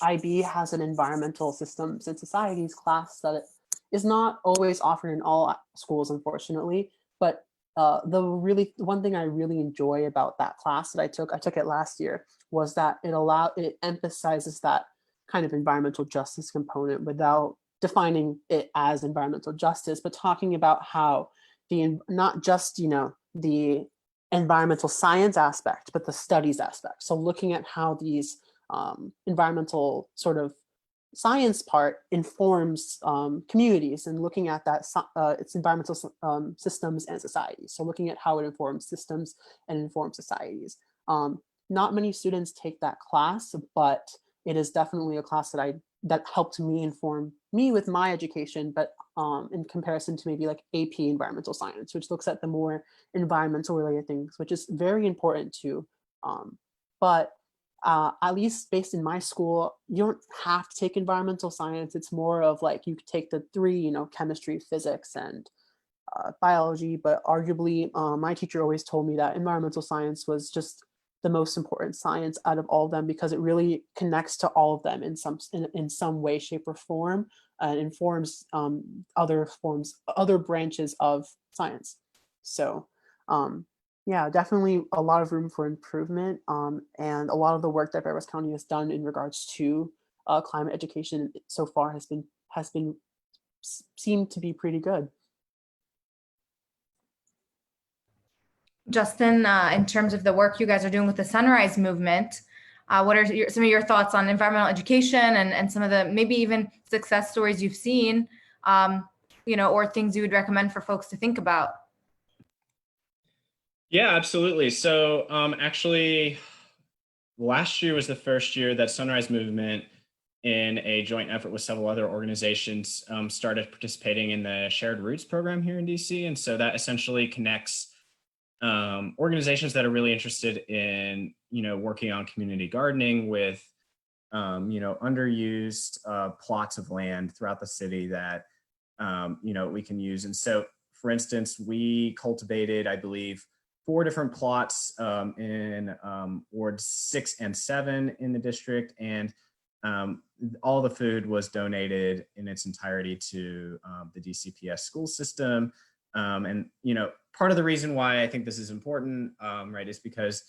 IB has an environmental systems and societies class that is not always offered in all schools, unfortunately. But the one thing I really enjoy about that class that I took it last year, was that it emphasizes that kind of environmental justice component without defining it as environmental justice, but talking about how not just, the environmental science aspect, but the studies aspect. So looking at how these environmental sort of science part informs communities, and looking at that its environmental systems and societies. So looking at how it informs systems and informs societies. Not many students take that class, but it is definitely a class that helped me inform me with my education, but in comparison to maybe like AP environmental science, which looks at the more environmental related things, which is very important too. But at least based in my school, you don't have to take environmental science. It's more of like you could take the three, chemistry, physics, and biology. But arguably, my teacher always told me that environmental science was just the most important science out of all of them, because it really connects to all of them in some way, shape, or form, and informs other branches of science. So yeah, definitely a lot of room for improvement, and a lot of the work that Fairfax County has done in regards to climate education so far has seemed to be pretty good. Justin, in terms of the work you guys are doing with the Sunrise Movement, what are some of your thoughts on environmental education and some of the maybe even success stories you've seen, or things you would recommend for folks to think about? Yeah, absolutely. So actually, last year was the first year that Sunrise Movement, in a joint effort with several other organizations, started participating in the Shared Roots program here in DC. And so that essentially connects organizations that are really interested in, working on community gardening with, underused plots of land throughout the city that, we can use. And so, for instance, we cultivated, I believe, 4 different plots in wards 6 and 7 in the district, and all the food was donated in its entirety to the DCPS school system. And part of the reason why I think this is important, right, is because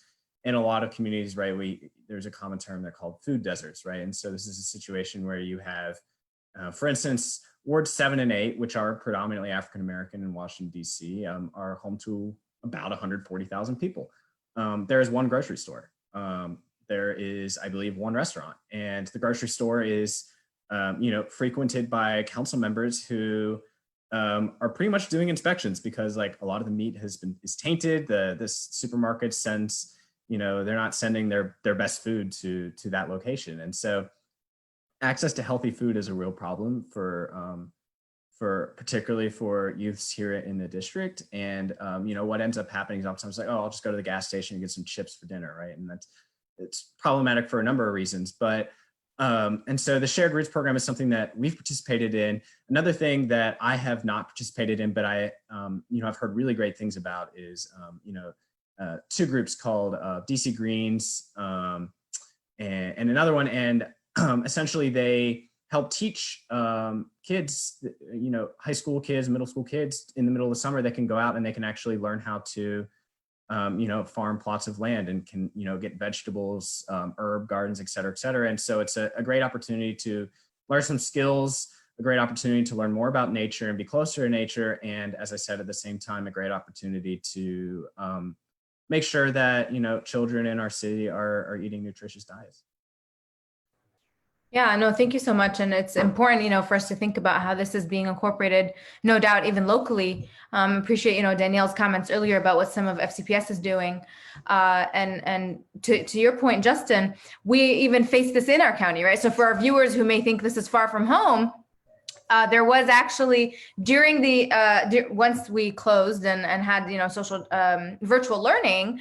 in a lot of communities, right, there's a common term they're called food deserts, right? And so this is a situation where you have, for instance, wards 7 and 8, which are predominantly African American in Washington D.C., are home to about 140,000 people. There is one grocery store. There is, I believe, one restaurant, and the grocery store is, frequented by council members who are pretty much doing inspections because, like, a lot of the meat is tainted. This supermarket sends, they're not sending their best food to that location, and so access to healthy food is a real problem for particularly for youths here in the district. And what ends up happening is oftentimes like, oh, I'll just go to the gas station and get some chips for dinner, right? And it's problematic for a number of reasons. But and so the Shared Roots program is something that we've participated in. Another thing that I have not participated in, but I I've heard really great things about is 2 groups called DC Greens and another one, and essentially they help teach kids, high school kids, middle school kids in the middle of the summer that can go out and they can actually learn how to, farm plots of land and can, get vegetables, herb gardens, et cetera, et cetera. And so it's a great opportunity to learn some skills, a great opportunity to learn more about nature and be closer to nature. And as I said, at the same time, a great opportunity to make sure that, children in our city are eating nutritious diets. Yeah, no, thank you so much. And it's important, for us to think about how this is being incorporated, no doubt, even locally. Appreciate, Danielle's comments earlier about what some of FCPS is doing. And to your point, Justin, we even face this in our county, right? So for our viewers who may think this is far from home, there was actually during once we closed and had, social virtual learning,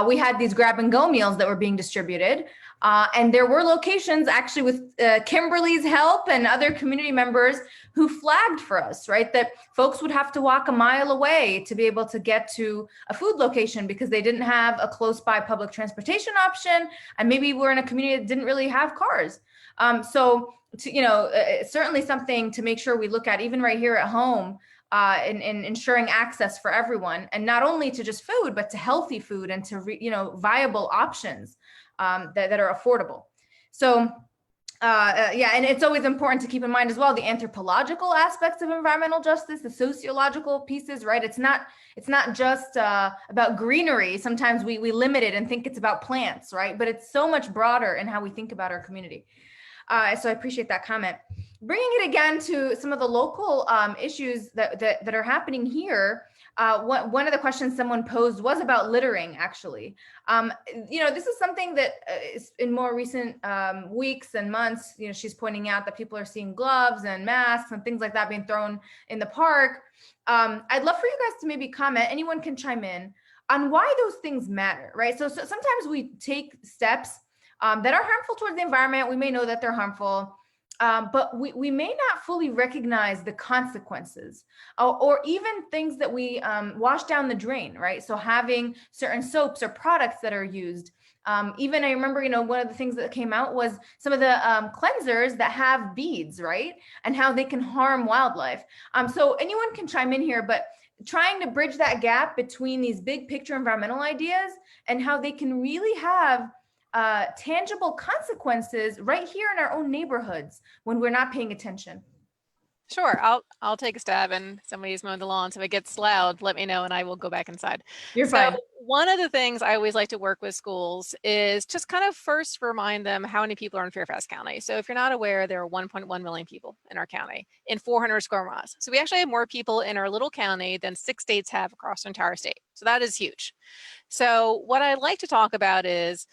we had these grab and go meals that were being distributed. And there were locations actually with Kimberly's help and other community members who flagged for us, right? That folks would have to walk a mile away to be able to get to a food location because they didn't have a close by public transportation option. And maybe we're in a community that didn't really have cars. So, certainly something to make sure we look at even right here at home in ensuring access for everyone, and not only to just food, but to healthy food and to, viable options that are affordable. So Yeah, and it's always important to keep in mind as well the anthropological aspects of environmental justice, the sociological pieces, right? It's not just about greenery. Sometimes we limit it and think it's about plants, right? But it's so much broader in how we think about our community. So I appreciate that comment. Bringing it again to some of the local issues that are happening here. One of the questions someone posed was about littering, actually. This is something that is in more recent weeks and months, she's pointing out that people are seeing gloves and masks and things like that being thrown in the park. I'd love for you guys to maybe comment, anyone can chime in, on why those things matter, right? So sometimes we take steps that are harmful towards the environment. We may know that they're harmful. But we may not fully recognize the consequences or even things that we wash down the drain, right? So having certain soaps or products that are used. Even I remember, one of the things that came out was some of the cleansers that have beads, right? And how they can harm wildlife. So anyone can chime in here, but trying to bridge that gap between these big picture environmental ideas and how they can really have tangible consequences right here in our own neighborhoods when we're not paying attention. Sure, I'll take a stab, and somebody's mowing the lawn, so if it gets loud, let me know and I will go back inside. You're fine. One of the things I always like to work with schools is just kind of first remind them how many people are in Fairfax County. So if you're not aware, there are 1.1 million people in our county in 400 square miles. So we actually have more people in our little county than 6 states have across the entire state. So that is huge. So what I like to talk about is,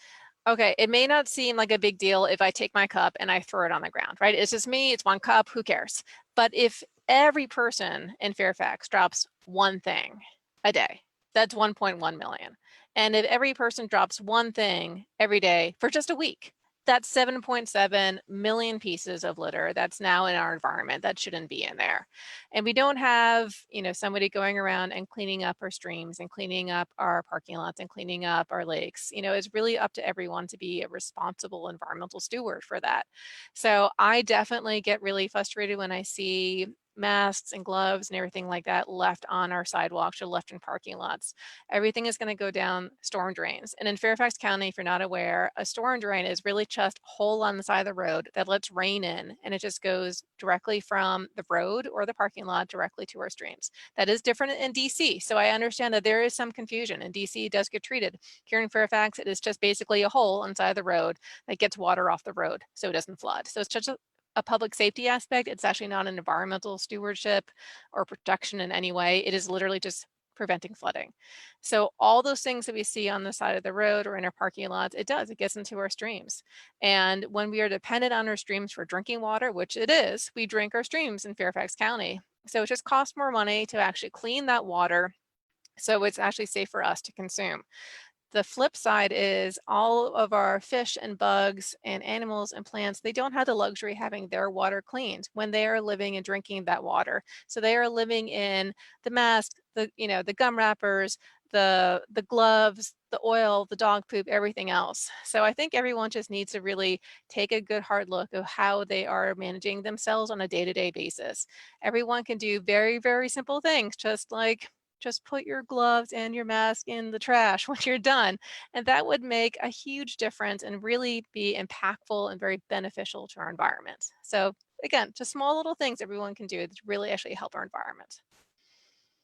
okay, it may not seem like a big deal if I take my cup and I throw it on the ground, right? It's just me, it's one cup, who cares? But if every person in Fairfax drops one thing a day, that's 1.1 million. And if every person drops one thing every day for just a week, that's 7.7 million pieces of litter that's now in our environment that shouldn't be in there. And we don't have, somebody going around and cleaning up our streams and cleaning up our parking lots and cleaning up our lakes. It's really up to everyone to be a responsible environmental steward for that. So I definitely get really frustrated when I see masks and gloves and everything like that left on our sidewalks or left in parking lots. Everything is going to go down storm drains. And in Fairfax County, if you're not aware, a storm drain is really just a hole on the side of the road that lets rain in, and it just goes directly from the road or the parking lot directly to our streams. That is different in DC. So I understand that there is some confusion, and DC does get treated. Here in Fairfax, it is just basically a hole inside the road that gets water off the road so it doesn't flood. So it's just a public safety aspect. It's actually not an environmental stewardship or protection in any way. It is literally just preventing flooding. So all those things that we see on the side of the road or in our parking lots, it gets into our streams. And when we are dependent on our streams for drinking water, which it is, we drink our streams in Fairfax County. So it just costs more money to actually clean that water. So it's actually safe for us to consume. The flip side is all of our fish and bugs and animals and plants, they don't have the luxury of having their water cleaned when they are living and drinking that water. So they are living in the masks, the gum wrappers, the gloves, the oil, the dog poop, everything else. So I think everyone just needs to really take a good hard look at how they are managing themselves on a day-to-day basis. Everyone can do very, very simple things, just put your gloves and your mask in the trash when you're done. And that would make a huge difference and really be impactful and very beneficial to our environment. So again, just small little things everyone can do to really actually help our environment.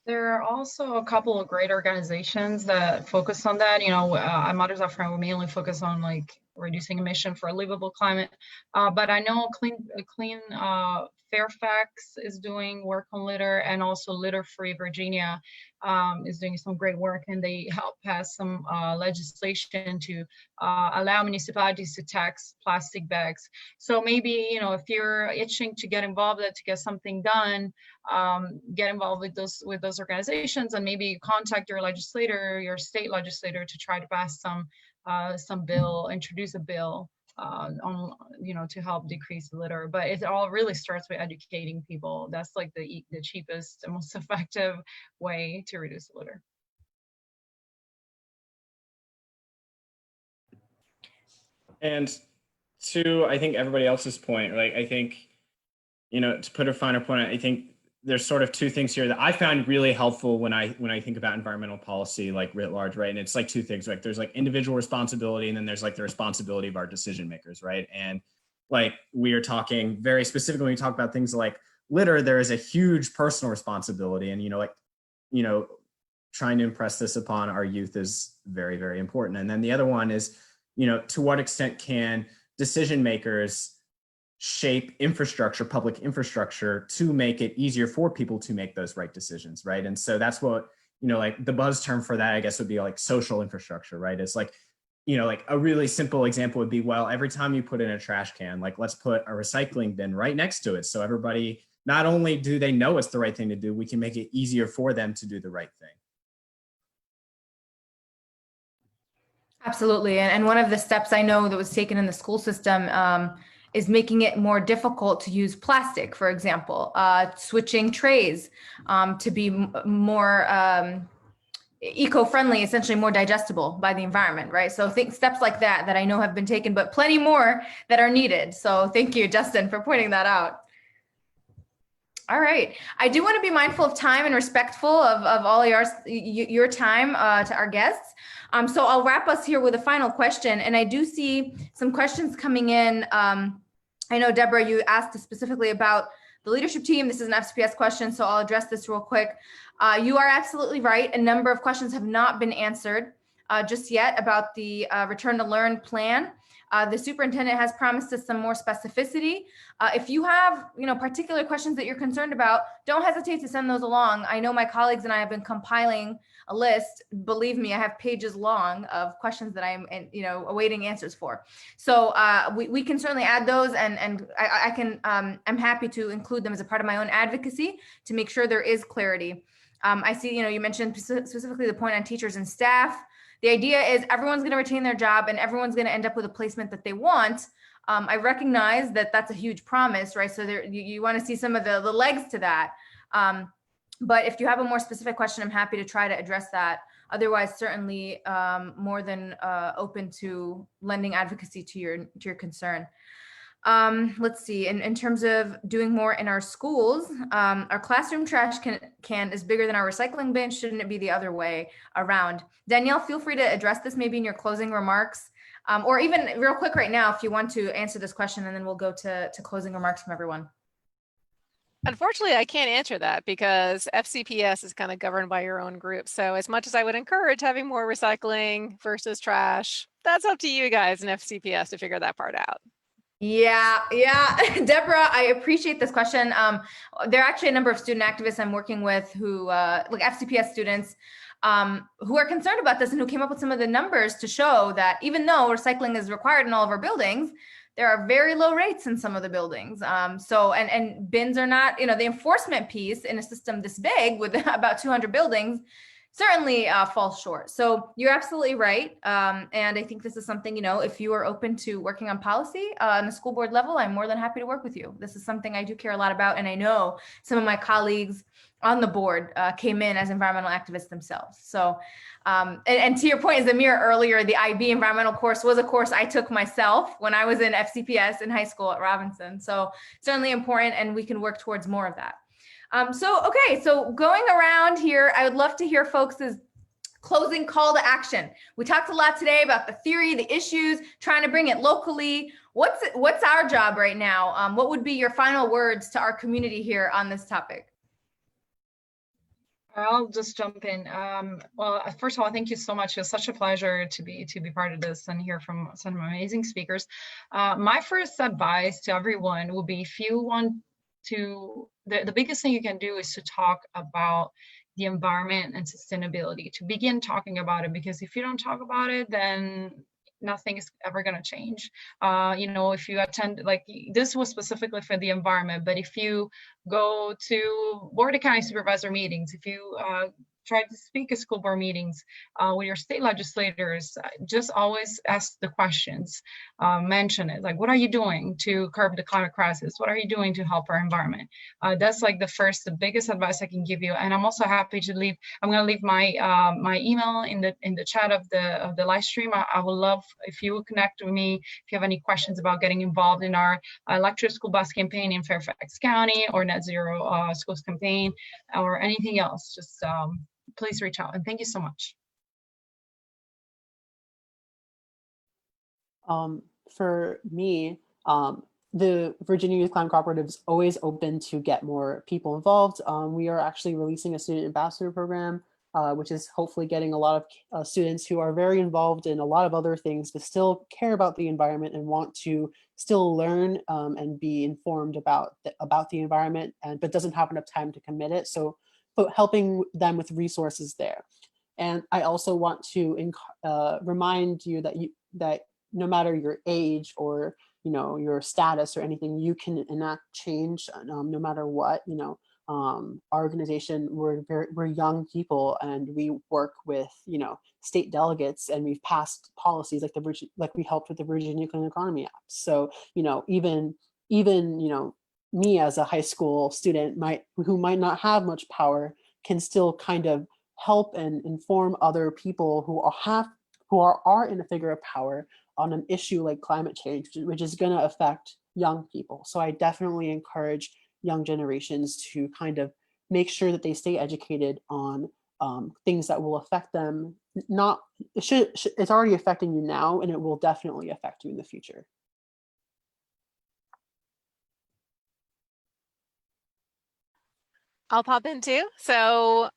There are also a couple of great organizations that focus on that. At Mothers Up Front, we mainly focus on reducing emission for a livable climate. But I know Clean Fairfax is doing work on litter, and also Litter Free Virginia is doing some great work, and they help pass some legislation to allow municipalities to tax plastic bags. So maybe, if you're itching to get involved, to get something done, get involved with those organizations, and maybe contact your legislator, your state legislator, to try to pass some bill, introduce a bill to help decrease the litter. But it all really starts with educating people. That's the cheapest and most effective way to reduce litter. And to, I think, everybody else's point, I think, to put a finer point, I think there's sort of two things here that I found really helpful when I think about environmental policy, writ large, right? And it's two things, there's individual responsibility, and then there's the responsibility of our decision makers, right? And like we are talking very specifically when we talk about things like litter, there is a huge personal responsibility. And, trying to impress this upon our youth is very, very important. And then the other one is, to what extent can decision makers shape infrastructure, public infrastructure, to make it easier for people to make those right decisions, right? And so that's what, like the buzz term for that, I guess, would be like social infrastructure, right? It's like, like a really simple example would be, well, every time you put in a trash can, like let's put a recycling bin right next to it. So everybody, not only do they know it's the right thing to do, we can make it easier for them to do the right thing. Absolutely. And one of the steps I know that was taken in the school system is making it more difficult to use plastic, for example, switching trays to be more eco-friendly, essentially more digestible by the environment, right? So think steps like that I know have been taken, but plenty more that are needed. So thank you, Justin, for pointing that out. All right. I do want to be mindful of time and respectful of all your time to our guests. So I'll wrap us here with a final question. And I do see some questions coming in. I know, Deborah, you asked specifically about the leadership team. This is an FCPS question, so I'll address this real quick. You are absolutely right. A number of questions have not been answered just yet about the Return to Learn plan. The superintendent has promised us some more specificity. If you have, particular questions that you're concerned about, don't hesitate to send those along. I know my colleagues and I have been compiling a list. Believe me, I have pages long of questions that I'm, awaiting answers for. So we can certainly add those, and I can. I'm happy to include them as a part of my own advocacy to make sure there is clarity. I see, you mentioned specifically the point on teachers and staff. The idea is everyone's going to retain their job and everyone's going to end up with a placement that they want. I recognize that that's a huge promise, right? So you want to see some of the legs to that. But if you have a more specific question, I'm happy to try to address that. Otherwise, certainly more than open to lending advocacy to your concern. Let's see, in terms of doing more in our schools, our classroom trash can is bigger than our recycling bin. Shouldn't it be the other way around? Danielle, feel free to address this maybe in your closing remarks, or even real quick right now if you want to answer this question, and then we'll go to closing remarks from everyone. Unfortunately, I can't answer that because FCPS is kind of governed by your own group. So as much as I would encourage having more recycling versus trash, that's up to you guys in FCPS to figure that part out. Yeah. Deborah, I appreciate this question. There are actually a number of student activists I'm working with who, like FCPS students, who are concerned about this and who came up with some of the numbers to show that even though recycling is required in all of our buildings, there are very low rates in some of the buildings. And bins are not, the enforcement piece in a system this big with about 200 buildings certainly falls short. So you're absolutely right. And I think this is something, if you are open to working on policy on the school board level, I'm more than happy to work with you. This is something I do care a lot about. And I know some of my colleagues on the board came in as environmental activists themselves. So, and to your point, Zamir, earlier, the IB environmental course was a course I took myself when I was in FCPS in high school at Robinson. So certainly important, and we can work towards more of that. So going around here, I would love to hear folks' closing call to action. We talked a lot today about the theory, the issues, trying to bring it locally. What's our job right now? What would be your final words to our community here on this topic? I'll just jump in. Well, first of all, thank you so much. It's such a pleasure to be part of this and hear from some amazing speakers. My first advice to everyone will be, if you want to, the biggest thing you can do is to talk about the environment and sustainability, to begin talking about it, because if you don't talk about it, then nothing is ever going to change. If you attend, like this was specifically for the environment, but if you go to Mordecai Supervisor meetings, if you try to speak at school board meetings with your state legislators, just always ask the questions, mention it, like, what are you doing to curb the climate crisis? What are you doing to help our environment? That's like the biggest advice I can give you. And I'm also happy to leave, I'm gonna leave my my email in the chat of the live stream. I would love if you would connect with me if you have any questions about getting involved in our electric school bus campaign in Fairfax County, or net zero schools campaign, or anything else. Just please reach out, and thank you so much. For me, the Virginia Youth Climate Cooperative is always open to get more people involved. We are actually releasing a student ambassador program, which is hopefully getting a lot of students who are very involved in a lot of other things, but still care about the environment and want to still learn and be informed about the environment, but doesn't have enough time to commit it. So helping them with resources there. And I also want to remind you that no matter your age or your status or anything, you can enact change no matter what. Our organization, we're young people, and we work with state delegates, and we've passed policies like we helped with the Virginia Clean Economy Act. So even me as a high school student who might not have much power can still kind of help and inform other people who are in a figure of power on an issue like climate change, which is going to affect young people. So I definitely encourage young generations to kind of make sure that they stay educated on things that will affect them. It's already affecting you now, and it will definitely affect you in the future. I'll pop in too. So,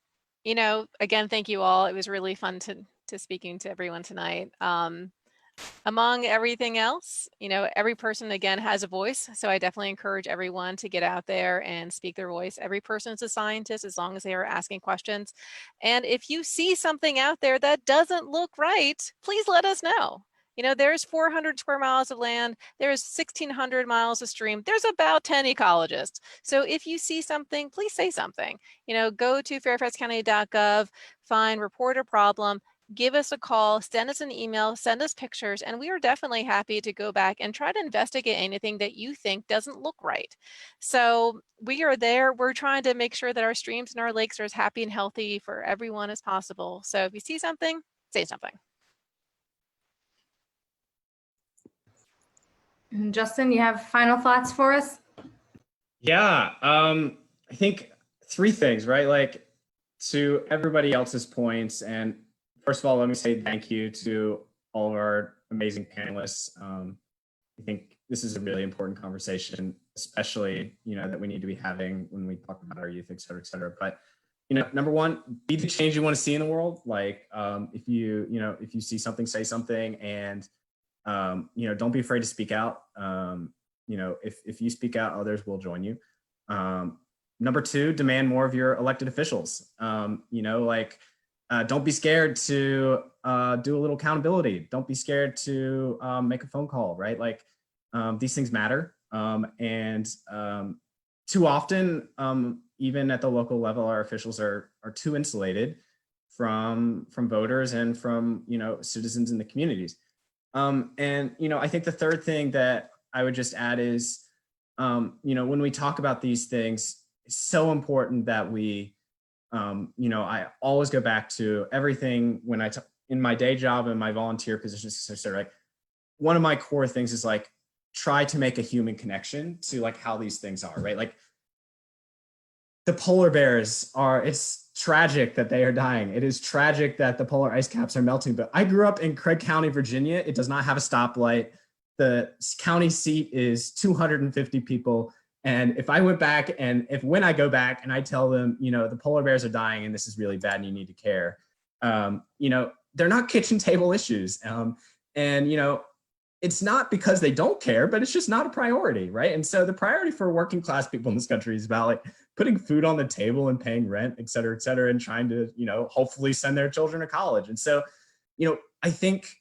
again, thank you all. It was really fun to speaking to everyone tonight. Among everything else, every person, again, has a voice. So I definitely encourage everyone to get out there and speak their voice. Every person is a scientist as long as they are asking questions. And if you see something out there that doesn't look right, please let us know. There's 400 square miles of land. There's 1,600 miles of stream. There's about 10 ecologists. So if you see something, please say something. Go to fairfaxcounty.gov, find report a problem, give us a call, send us an email, send us pictures, and we are definitely happy to go back and try to investigate anything that you think doesn't look right. So we are there. We're trying to make sure that our streams and our lakes are as happy and healthy for everyone as possible. So if you see something, say something. And Justin, you have final thoughts for us? Yeah, I think three things, right? Like, to everybody else's points, and first of all, let me say thank you to all of our amazing panelists. I think this is a really important conversation, especially, that we need to be having when we talk about our youth, et cetera, et cetera. But, number one, be the change you want to see in the world. Like, if you see something, say something, and, don't be afraid to speak out. If you speak out, others will join you. Number two, demand more of your elected officials. Don't be scared to do a little accountability. Don't be scared to make a phone call, right? Like, these things matter. And too often, even at the local level, our officials are too insulated from voters and from, citizens in the communities. I think the third thing that I would just add is, when we talk about these things, it's so important that we, I always go back to everything when in my day job and my volunteer positions, like, one of my core things is like, try to make a human connection to like how these things are, right? Like, the polar bears it's tragic that they are dying. It is tragic that the polar ice caps are melting, but I grew up in Craig County, Virginia. It does not have a stoplight. The county seat is 250 people. And if I went back when I go back and I tell them, the polar bears are dying and this is really bad and you need to care, they're not kitchen table issues. It's not because they don't care, but it's just not a priority, right? And so the priority for working class people in this country is about like putting food on the table and paying rent, et cetera, and trying to, hopefully send their children to college. And so, I think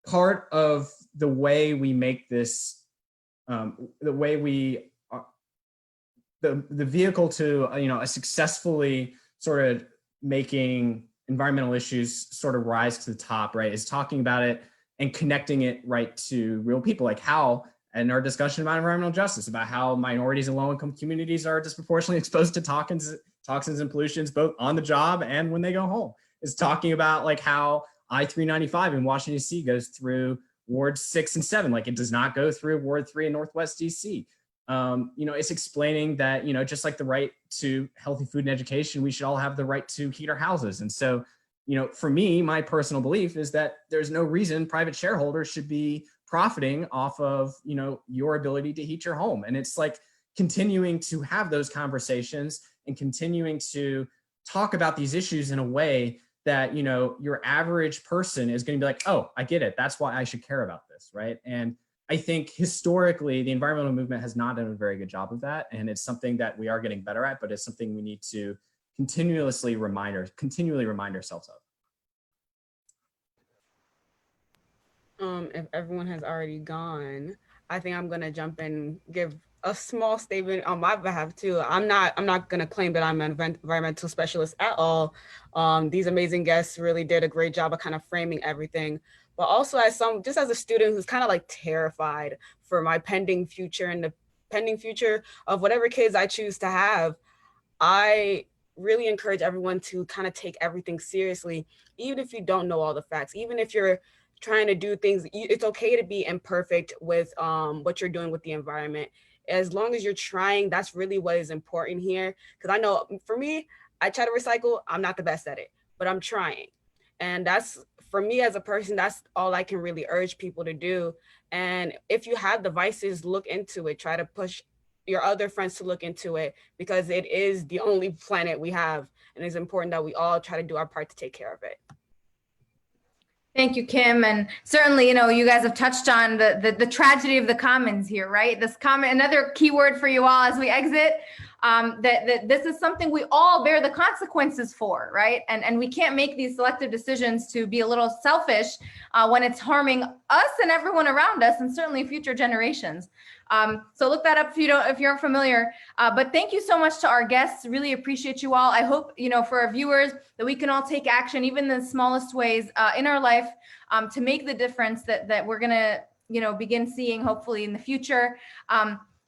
part of the way we make this, the way we are, the vehicle to, a successfully sort of making environmental issues sort of rise to the top, right, is talking about it and connecting it right to real people, like how, and our discussion about environmental justice, about how minorities and low-income communities are disproportionately exposed to toxins and pollutions, both on the job and when they go home. Is talking about like how I-395 in Washington, D.C. goes through Ward 6 and 7, like it does not go through Ward 3 in Northwest D.C. It's explaining that, just like the right to healthy food and education, we should all have the right to heat our houses. And so, for me, my personal belief is that there's no reason private shareholders should be profiting off of, you know, your ability to heat your home. And it's like continuing to have those conversations and continuing to talk about these issues in a way that, you know, your average person is going to be like, oh, I get it. That's why I should care about this, right? And I think historically, the environmental movement has not done a very good job of that. And it's something that we are getting better at, but it's something we need to continually remind ourselves of. If everyone has already gone, I think I'm gonna jump in and give a small statement on my behalf too. I'm not gonna claim that I'm an environmental specialist at all. These amazing guests really did a great job of kind of framing everything. But also as a student who's kind of like terrified for my pending future and the pending future of whatever kids I choose to have, I really encourage everyone to kind of take everything seriously, even if you don't know all the facts, even if you're trying to do things, it's okay to be imperfect with what you're doing with the environment. As long as you're trying, that's really what is important here. Because I know for me, I try to recycle, I'm not the best at it, but I'm trying. And that's, for me as a person, that's all I can really urge people to do. And if you have devices, look into it, try to push your other friends to look into it, because it is the only planet we have. And it's important that we all try to do our part to take care of it. Thank you, Kim. And certainly, you know, you guys have touched on the tragedy of the commons here, right? This comment, another key word for you all as we exit, that this is something we all bear the consequences for, right? And we can't make these selective decisions to be a little selfish when it's harming us and everyone around us, and certainly future generations. So look that up if you aren't familiar. But thank you so much to our guests. Really appreciate you all. I hope, you know, for our viewers, that we can all take action, even in the smallest ways in our life, to make the difference that we're gonna, you know, begin seeing hopefully in the future.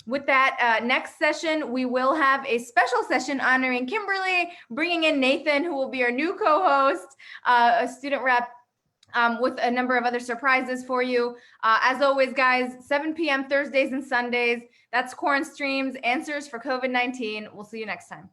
With that, next session, we will have a special session honoring Kimberly, bringing in Nathan, who will be our new co-host, a student rep, with a number of other surprises for you. As always, guys, 7 p.m. Thursdays and Sundays. That's QuaranSTREAMs, Answers for COVID-19. We'll see you next time.